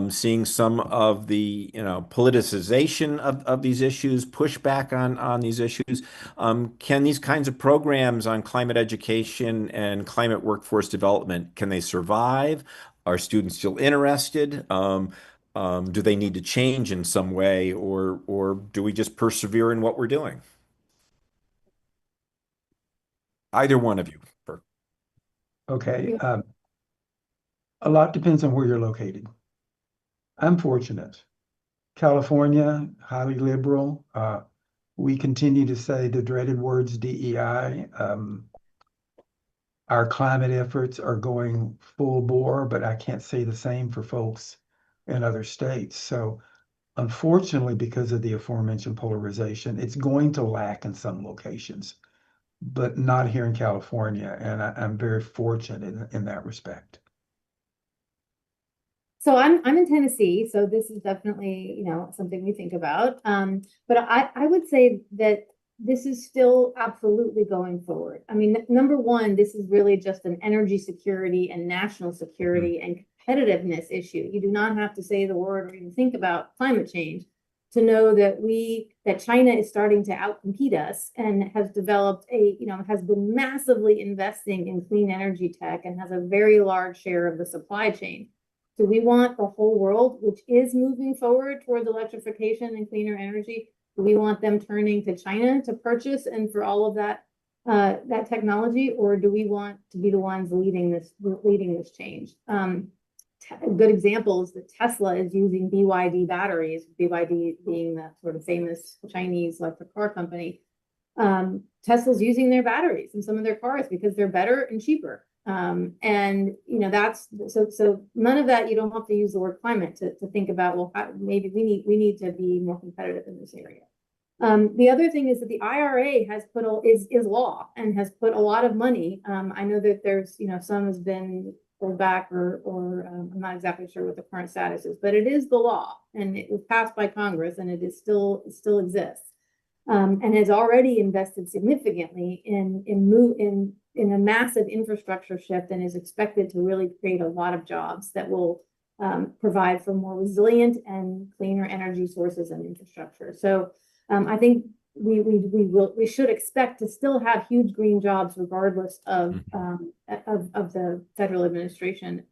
S3: seeing some of the politicization of these issues, pushback on these issues, can these kinds of programs on climate education and climate workforce development, can they survive? Are students still interested? Do they need to change in some way, or do we just persevere in what we're doing? Either one of you.
S4: Okay. A lot depends on where you're located. I'm fortunate. California, highly liberal. We continue to say the dreaded words DEI. Our climate efforts are going full bore, but I can't say the same for folks in other states. So unfortunately, because of the aforementioned polarization, it's going to lack in some locations, but not here in California. And I'm very fortunate in that respect.
S5: So I'm in Tennessee, so this is definitely, something we think about. But I would say that this is still absolutely going forward. I mean, number one, this is really just an energy security and national security and competitiveness issue. You do not have to say the word or even think about climate change to know that China is starting to outcompete us and has developed has been massively investing in clean energy tech and has a very large share of the supply chain. Do we want the whole world, which is moving forward towards electrification and cleaner energy, do we want them turning to China to purchase and for all of that technology, or do we want to be the ones leading this change? A good example is that Tesla is using BYD batteries, BYD being the sort of famous Chinese electric car company. Tesla's using their batteries in some of their cars because they're better and cheaper. And that's so none of that, you don't have to use the word climate to think about, well, maybe we need to be more competitive in this area. The other thing is that the IRA has is law and has put a lot of money. I know that there's some has been pulled back or I'm not exactly sure what the current status is, but it is the law and it was passed by Congress and it still exists. And has already invested significantly in a massive infrastructure shift and is expected to really create a lot of jobs that will provide for more resilient and cleaner energy sources and infrastructure. So I think we should expect to still have huge green jobs regardless of the federal administration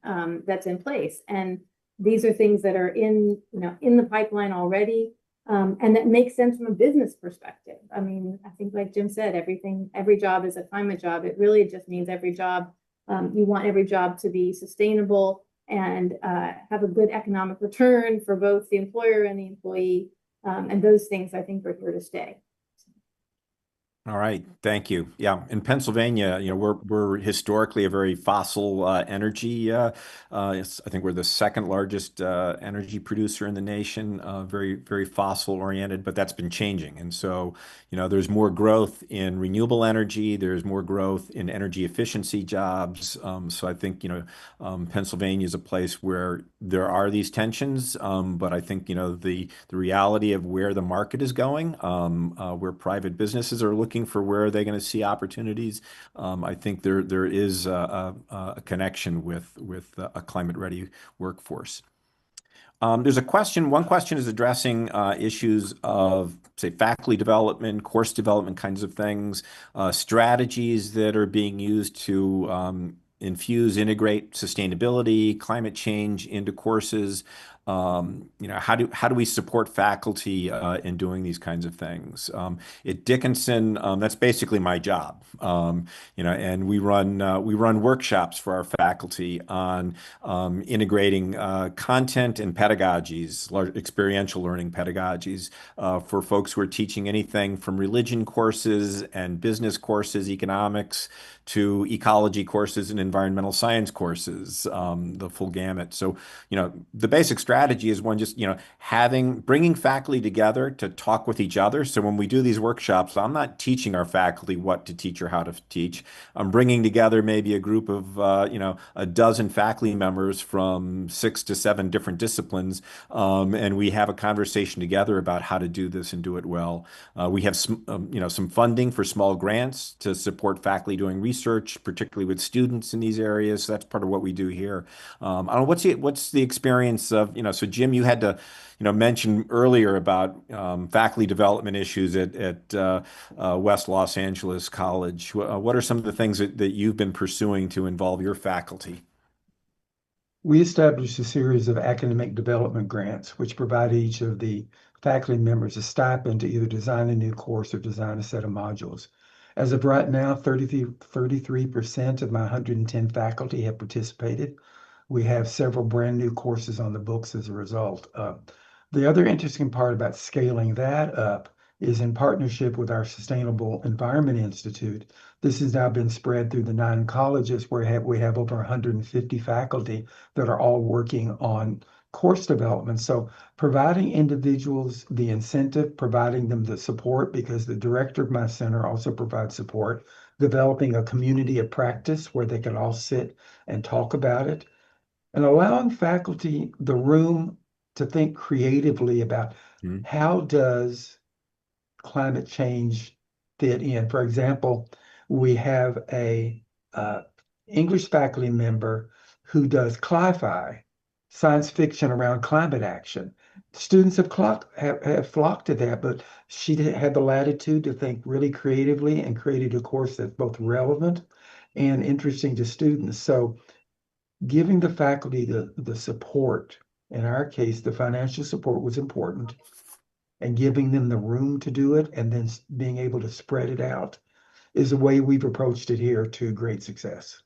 S5: that's in place. And these are things that are in the pipeline already. And that makes sense from a business perspective. I mean, I think like Jim said, every job is a climate job. It really just means every job, you want every job to be sustainable and have a good economic return for both the employer and the employee. And those things I think are here to stay.
S3: All right, thank you. Yeah, in Pennsylvania, we're historically a very fossil energy. I think we're the second largest energy producer in the nation. Very, very fossil oriented, but that's been changing. And so, there's more growth in renewable energy. There's more growth in energy efficiency jobs. So I think Pennsylvania is a place where there are these tensions, but I think the reality of where the market is going, where private businesses are looking for where they're going to see opportunities. I think there is a connection with a climate-ready workforce. There's a question. One question is addressing issues of, say, faculty development, course development kinds of things, strategies that are being used to integrate sustainability, climate change into courses. How do we support faculty in doing these kinds of things? At Dickinson, that's basically my job. And we run workshops for our faculty on integrating content and pedagogies, experiential learning pedagogies, for folks who are teaching anything from religion courses and business courses, economics, to ecology courses and environmental science courses, the full gamut. So, the basic strategy is one, just, bringing faculty together to talk with each other. So when we do these workshops, I'm not teaching our faculty what to teach or how to teach. I'm bringing together maybe a group of, a dozen faculty members from 6 to 7 different disciplines. And we have a conversation together about how to do this and do it well. We have some funding for small grants to support faculty doing research, particularly with students in these areas. So that's part of what we do here. I don't know, what's the experience of, so Jim, you had to, mention earlier about faculty development issues at West Los Angeles College. What are some of the things that you've been pursuing to involve your faculty?
S4: We established a series of academic development grants, which provide each of the faculty members a stipend to either design a new course or design a set of modules. As of right now, 33% of my 110 faculty have participated. We have several brand new courses on the books as a result. The other interesting part about scaling that up is in partnership with our Sustainable Environment Institute. This has now been spread through the 9 colleges where we have over 150 faculty that are all working on course development. So providing individuals the incentive, providing them the support, because the director of my center also provides support, developing a community of practice where they can all sit and talk about it. and allowing faculty the room to think creatively about
S3: Mhm.
S4: how does climate change fit in. For example, we have a English faculty member who does cli-fi, science fiction around climate action. Students have flocked to that, but she had the latitude to think really creatively and created a course that's both relevant and interesting to students. So giving the faculty the support, in our case, the financial support was important, and giving them the room to do it and then being able to spread it out is the way we've approached it here to great success.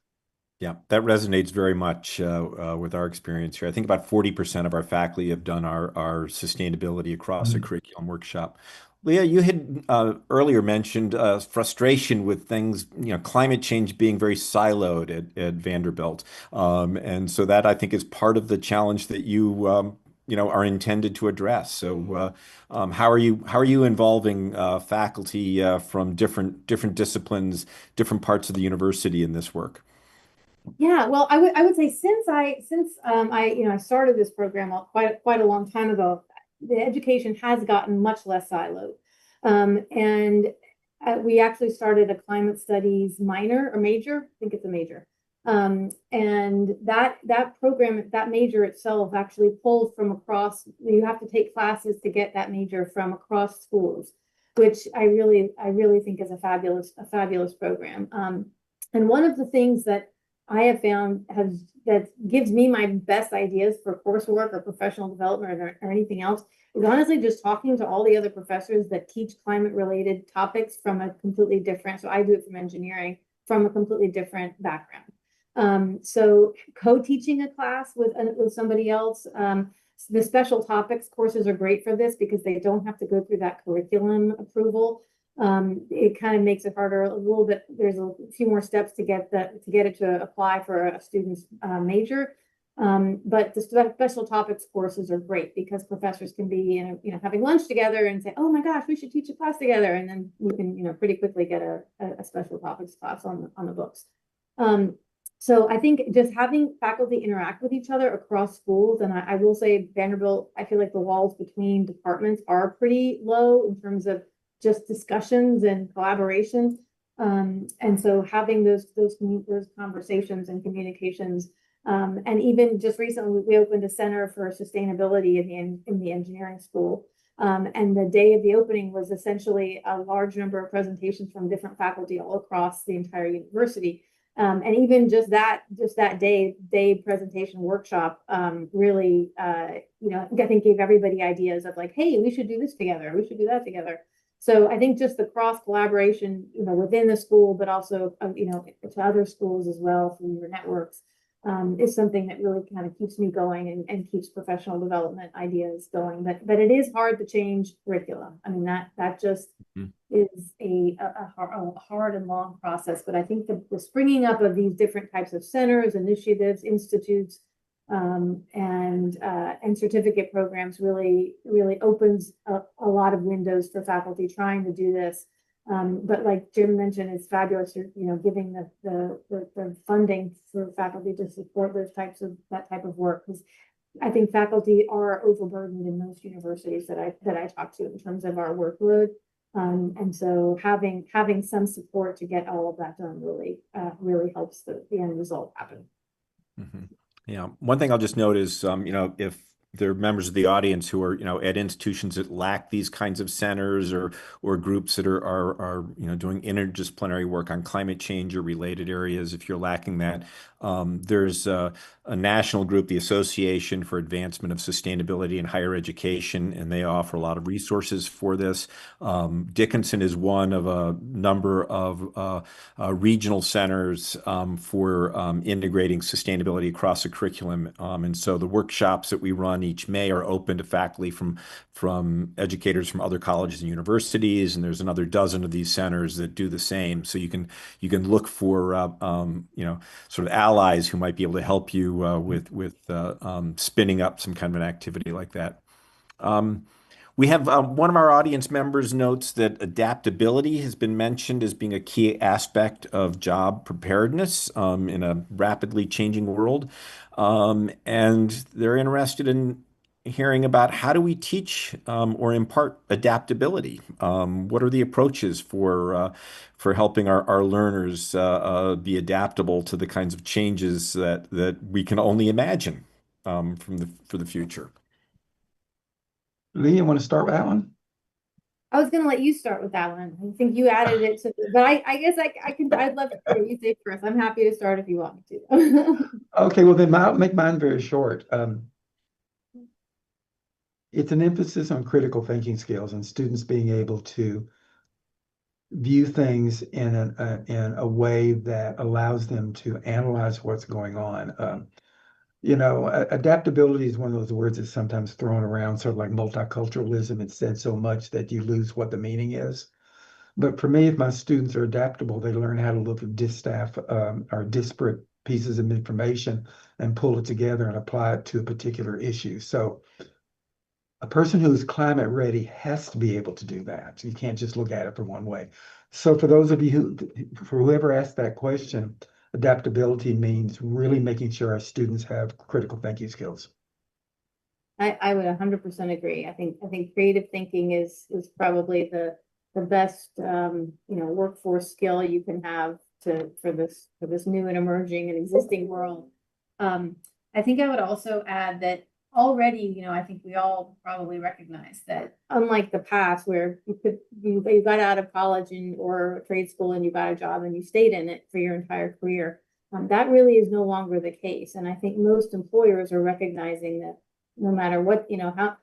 S3: Yeah, that resonates very much with our experience here. I think about 40% of our faculty have done our sustainability across a
S4: Mm.
S3: curriculum workshop. Leah, you had earlier mentioned frustration with things, climate change being very siloed at Vanderbilt. And so that I think is part of the challenge that you are intended to address. So how are you involving faculty from different disciplines, different parts of the university in this work?
S5: Yeah, well, I would say since I started this program quite a long time ago, the education has gotten much less siloed, and we actually started a climate studies minor or major. I think it's a major, and that program, that major itself, actually pulls from across. You have to take classes to get that major from across schools, which I really think is a fabulous program. And one of the things that I have found has that gives me my best ideas for coursework or professional development or anything else is honestly just talking to all the other professors that teach climate related topics from a completely different, so I do it from engineering, from a completely different background. So co-teaching a class with somebody else, the special topics courses are great for this because they don't have to go through that curriculum approval. It kind of makes it harder a little bit. There's a few more steps to get it to apply for a student's major. But the special topics courses are great because professors can be, having lunch together and say, "Oh my gosh, we should teach a class together," and then you can, pretty quickly get a special topics class on the books. Um, so I think just having faculty interact with each other across schools, and I will say Vanderbilt, I feel like the walls between departments are pretty low in terms of just discussions and collaboration. And so having those conversations and communications, and even just recently we opened a center for sustainability in the engineering school. And the day of the opening was essentially a large number of presentations from different faculty all across the entire university. And even just that day presentation workshop, really, I think gave everybody ideas of like, hey, we should do this together, we should do that together. So I think just the cross collaboration, within the school, but also, to other schools as well through your networks, is something that really kind of keeps me going and keeps professional development ideas going. But it is hard to change curriculum. I mean, that just
S3: Mhm.
S5: is a hard and long process. But I think the springing up of these different types of centers, initiatives, institutes, and certificate programs really opens up a lot of windows for faculty trying to do this. But like Jim mentioned, it's fabulous, giving the funding for faculty to support that type of work, because I think faculty are overburdened in most universities that I talk to in terms of our workload. And so having some support to get all of that done really helps the end result happen.
S3: Mhm. Yeah. One thing I'll just note is, if there are members of the audience who are, at institutions that lack these kinds of centers or groups that are doing interdisciplinary work on climate change or related areas, if you're lacking that, there's a national group, the Association for Advancement of Sustainability in Higher Education, and they offer a lot of resources for this. Dickinson is one of a number of regional centers for integrating sustainability across the curriculum. And so the workshops that we run each May are open to faculty from educators from other colleges and universities, and there's another dozen of these centers that do the same. So you can look for sort of allies who might be able to help you with spinning up some kind of an activity like that. Um, We have one of our audience members notes that adaptability has been mentioned as being a key aspect of job preparedness in a rapidly changing world. And they're interested in hearing about how do we teach or impart adaptability? What are the approaches for helping our learners be adaptable to the kinds of changes that we can only imagine for the future?
S4: Lee, you want to start with that one?
S5: I was gonna let you start with that one. I think you added it to, but I guess I can, I'd love to hear you say first. I'm happy to start if you want me to.
S4: Okay, well then I'll make mine very short. It's an emphasis on critical thinking skills and students being able to view things in a way that allows them to analyze what's going on. Adaptability is one of those words that's sometimes thrown around, sort of like multiculturalism. It's said so much that you lose what the meaning is. But for me, if my students are adaptable, they learn how to look at or disparate pieces of information and pull it together and apply it to a particular issue. So a person who's climate ready has to be able to do that. You can't just look at it from one way. So for those of you for whoever asked that question, adaptability means really making sure our students have critical thinking skills.
S5: I would 100% agree. I think creative thinking is probably the best workforce skill you can have for this new and emerging and existing world. I think I would also add that already, I think we all probably recognize that unlike the past where you got out of college or trade school and you got a job and you stayed in it for your entire career, that really is no longer the case. And I think most employers are recognizing that no matter what,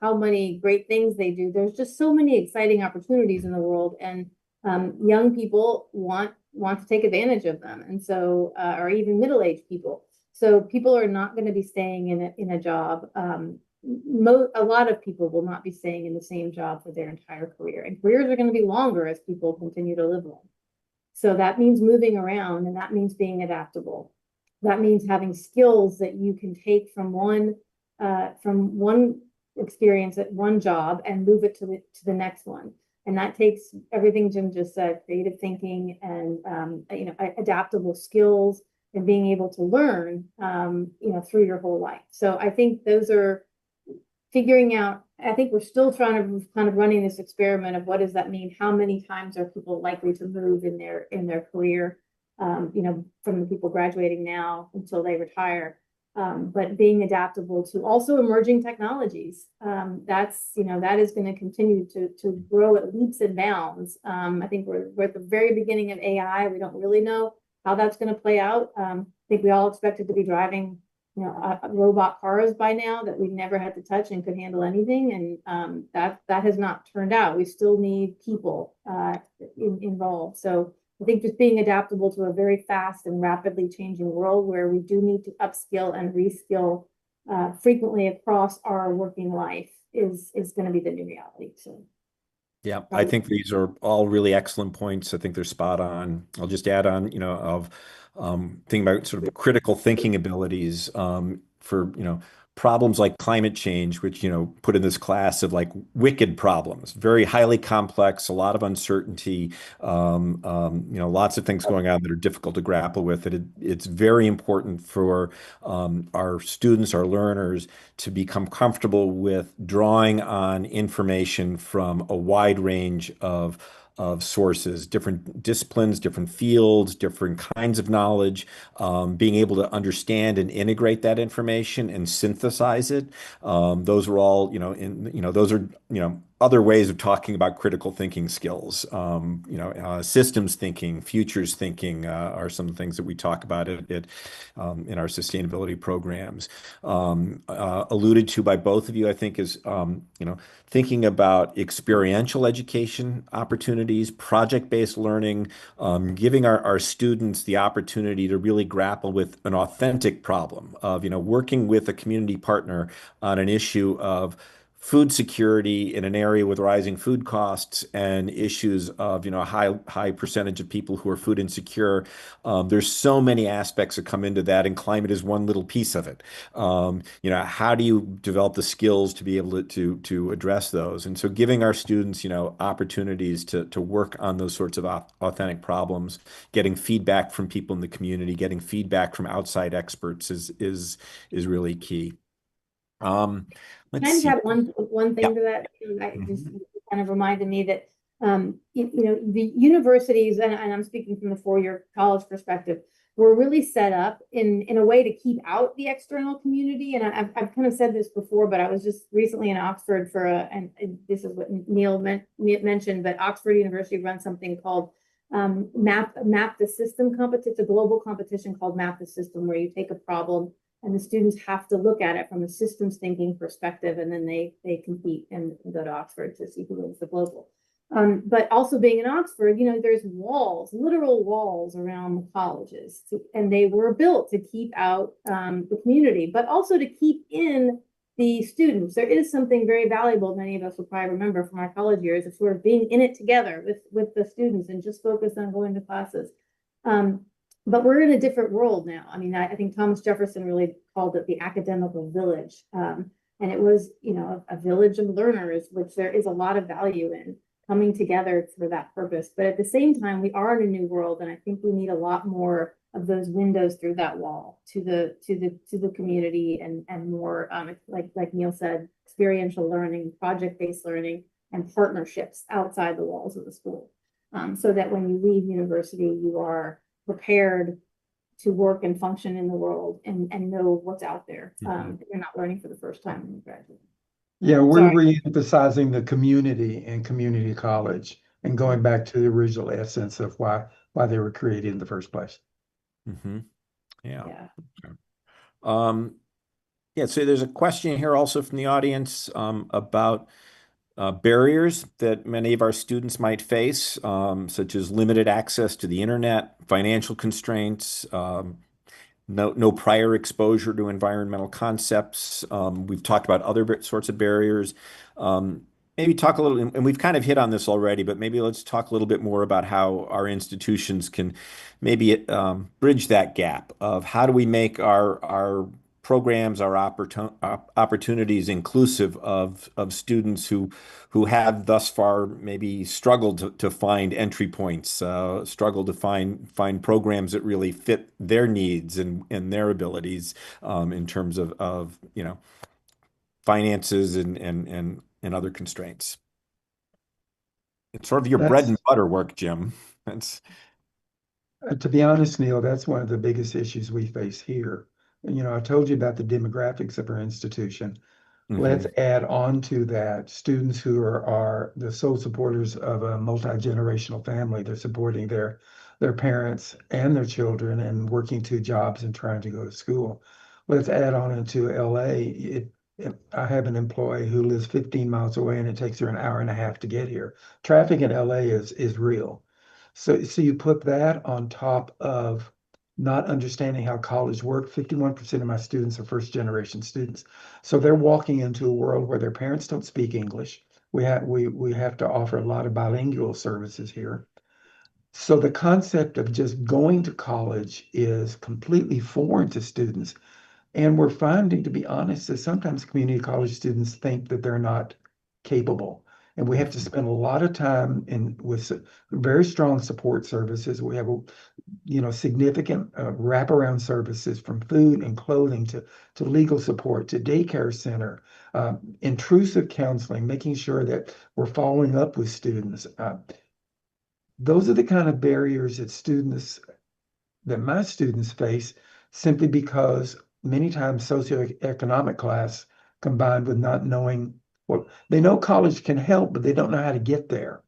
S5: how many great things they do, there's just so many exciting opportunities in the world, and young people want to take advantage of them, and so or even middle-aged people. So people are not going to be staying in a job. A lot of people will not be staying in the same job for their entire career, and careers are going to be longer as people continue to live long. So that means moving around, and that means being adaptable. That means having skills that you can take from one experience at one job and move it to the next one. And that takes everything Jim just said: creative thinking and adaptable skills and being able to learn through your whole life. So I think those are figuring out. I think we're still trying to kind of running this experiment of what does that mean? How many times are people likely to move in their career? From the people graduating now until they retire. But being adaptable to also emerging technologies. That is going to continue to grow at leaps and bounds. I think we're at the very beginning of AI. We don't really know how that's going to play out. I think we all expected to be driving, robot cars by now that we never had to touch and could handle anything. And that has not turned out. We still need people involved. So I think just being adaptable to a very fast and rapidly changing world where we do need to upskill and reskill frequently across our working life is going to be the new reality. So,
S3: yeah, I think these are all really excellent points. I think they're spot on. I'll just add on, thinking about sort of critical thinking abilities for, problems like climate change, which, put in this class of like wicked problems, very highly complex, a lot of uncertainty, lots of things going on that are difficult to grapple with. It's very important for our students, our learners, to become comfortable with drawing on information from a wide range of sources, different disciplines, different fields, different kinds of knowledge, being able to understand and integrate that information and synthesize it. Those are all, those are, other ways of talking about critical thinking skills. Systems thinking, futures thinking are some of the things that we talk about in our sustainability programs. Alluded to by both of you, I think, is thinking about experiential education opportunities, project-based learning, giving our students the opportunity to really grapple with an authentic problem of working with a community partner on an issue of food security in an area with rising food costs and issues of, a high percentage of people who are food insecure. There's so many aspects that come into that, and climate is one little piece of it. How do you develop the skills to be able to address those? And so giving our students, opportunities to work on those sorts of authentic problems, getting feedback from people in the community, getting feedback from outside experts is really key.
S5: Can
S3: Let's
S5: I just
S3: see.
S5: add one
S3: Yeah.
S5: thing to that? I just
S3: Mhm.
S5: kind of reminded me that the universities, and I'm speaking from the four-year college perspective, were really set up in a way to keep out the external community. And I've kind of said this before, but I was just recently in Oxford for and this is what Neil mentioned, but Oxford University runs something called Map the System competition. It's a global competition called Map the System, where you take a problem and the students have to look at it from a systems thinking perspective, and then they compete and go to Oxford to see who wins the global. But also being in Oxford, there's walls, literal walls around the colleges, and they were built to keep out the community, but also to keep in the students. There is something very valuable, many of us will probably remember from our college years, of sort of being in it together with the students and just focus on going to classes. But we're in a different world now. I mean, I think Thomas Jefferson really called it the academical village. And it was, a village of learners, which there is a lot of value in coming together for that purpose. But at the same time, we are in a new world, and I think we need a lot more of those windows through that wall to the community, and more like Neil said, experiential learning, project-based learning, and partnerships outside the walls of the school. So that when you leave university, you are prepared to work and function in the world and know what's out there. You're not learning for the first time when you graduate.
S4: Yeah, we're
S5: Sorry.
S4: re-emphasizing the community and community college and going back to the original essence of why they were created in the first place.
S3: Mm-hmm. Yeah.
S5: Yeah.
S3: Yeah, so there's a question here also from the audience about barriers that many of our students might face, such as limited access to the internet, financial constraints, no prior exposure to environmental concepts. We've talked about other sorts of barriers. Maybe talk a little, and we've kind of hit on this already, but maybe let's talk a little bit more about how our institutions can maybe bridge that gap of how do we make our programs, our opportunities inclusive of students who have thus far maybe struggled to find entry points, struggled to find programs that really fit their needs and their abilities in terms of finances and other constraints. It's sort of your bread and
S4: That's,
S3: butter work, Jim. That's
S4: to be honest, Neil, that's one of the biggest issues we face here. And, I told you about the demographics of our institution. Let's
S3: mhm,
S4: add on to that students who are the sole supporters of a multi-generational family. They're supporting their parents and their children and working two jobs and trying to go to school. Let's add on into LA. I have an employee who lives 15 miles away and it takes her an hour and a half to get here. Traffic in LA is real. So you put that on top of not understanding how college works. 51% of my students are first generation students. So they're walking into a world where their parents don't speak English. We have to offer a lot of bilingual services here. So the concept of just going to college is completely foreign to students. And we're finding, to be honest, that sometimes community college students think that they're not capable. And we have to
S3: mhm,
S4: spend a lot of time with very strong support services. We have significant wraparound services from food and clothing to legal support to daycare center, intrusive counseling, making sure that we're following up with students. Those are the kind of barriers that my students face simply because many times socioeconomic class combined with not knowing what they know college can help, but they don't know how to get there.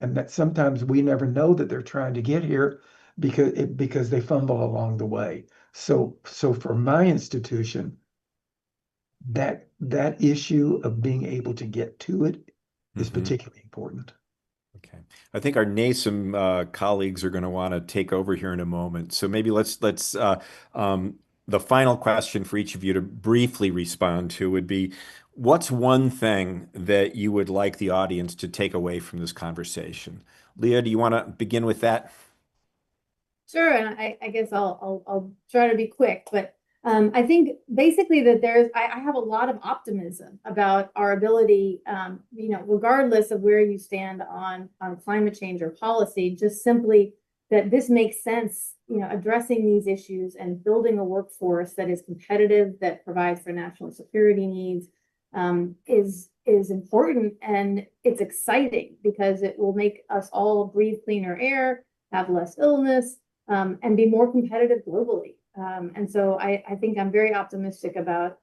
S4: And that sometimes we never know that they're trying to get here because they fumble along the way. So for my institution, that issue of being able to get to it is
S3: mhm.
S4: particularly important.
S3: Okay. I think our NASM colleagues are going to want to take over here in a moment. So maybe let's the final question for each of you to briefly respond to would be, what's one thing that you would like the audience to take away from this conversation? Leah, do you want to begin with that?
S5: Sure, and I guess I'll try to be quick, but I think basically that I have a lot of optimism about our ability, regardless of where you stand on climate change or policy, just simply that this makes sense, addressing these issues and building a workforce that is competitive, that provides for national security needs, is important, and it's exciting because it will make us all breathe cleaner air, have less illness, and be more competitive globally. And so I think I'm very optimistic about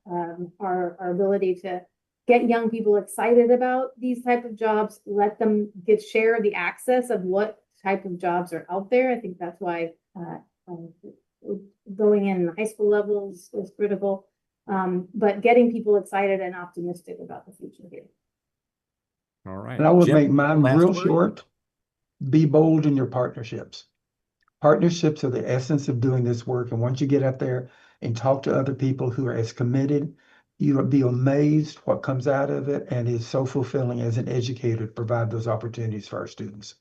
S5: our ability to get young people excited about these type of jobs, let them share the access of what type of jobs are out there. I think that's why going in high school levels is critical, but getting people excited and optimistic about the future here.
S3: All right.
S4: And I would
S3: Jim,
S4: make mine
S3: last
S4: real
S3: word?
S4: short. Be bold in your partnerships. Partnerships are the essence of doing this work. And once you get out there and talk to other people who are as committed, you'll be amazed what comes out of it. And it's so fulfilling as an educator to provide those opportunities for our students.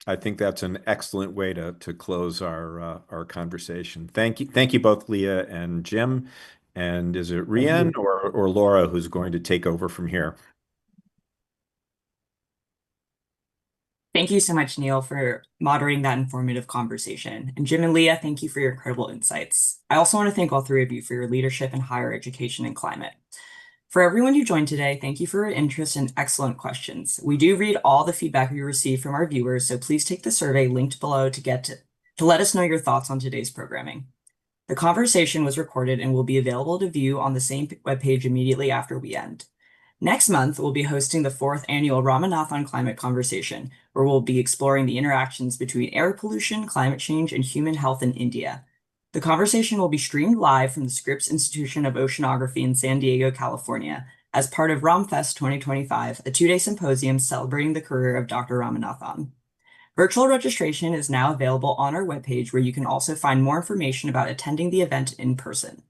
S3: I think that's an excellent way to close our conversation. Thank you both, Leah and Jim. And is it Rian or Laura who's going to take over from here?
S1: Thank you so much, Neil, for moderating that informative conversation. And Jim and Leah, thank you for your incredible insights. I also want to thank all three of you for your leadership in higher education and climate. For everyone who joined today, thank you for your interest and excellent questions. We do read all the feedback we receive from our viewers, so please take the survey linked below to let us know your thoughts on today's programming. The conversation was recorded and will be available to view on the same webpage immediately after we end. Next month, we'll be hosting the 4th annual Ramanathan Climate Conversation, where we'll be exploring the interactions between air pollution, climate change, and human health in India. The conversation will be streamed live from the Scripps Institution of Oceanography in San Diego, California, as part of RAMFest 2025, a 2-day symposium celebrating the career of Dr. Ramanathan. Virtual registration is now available on our webpage, where you can also find more information about attending the event in person.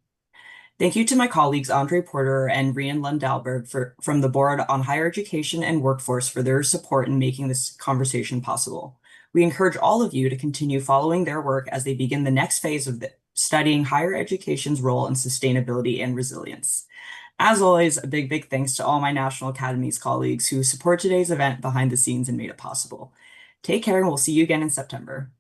S1: Thank you to my colleagues Andre Porter and Rian Lundalberg from the Board on Higher Education and Workforce for their support in making this conversation possible. We encourage all of you to continue following their work as they begin the next phase of studying higher education's role in sustainability and resilience. As always, a big thanks to all my National Academies colleagues who support today's event behind the scenes and made it possible. Take care, and we'll see you again in September.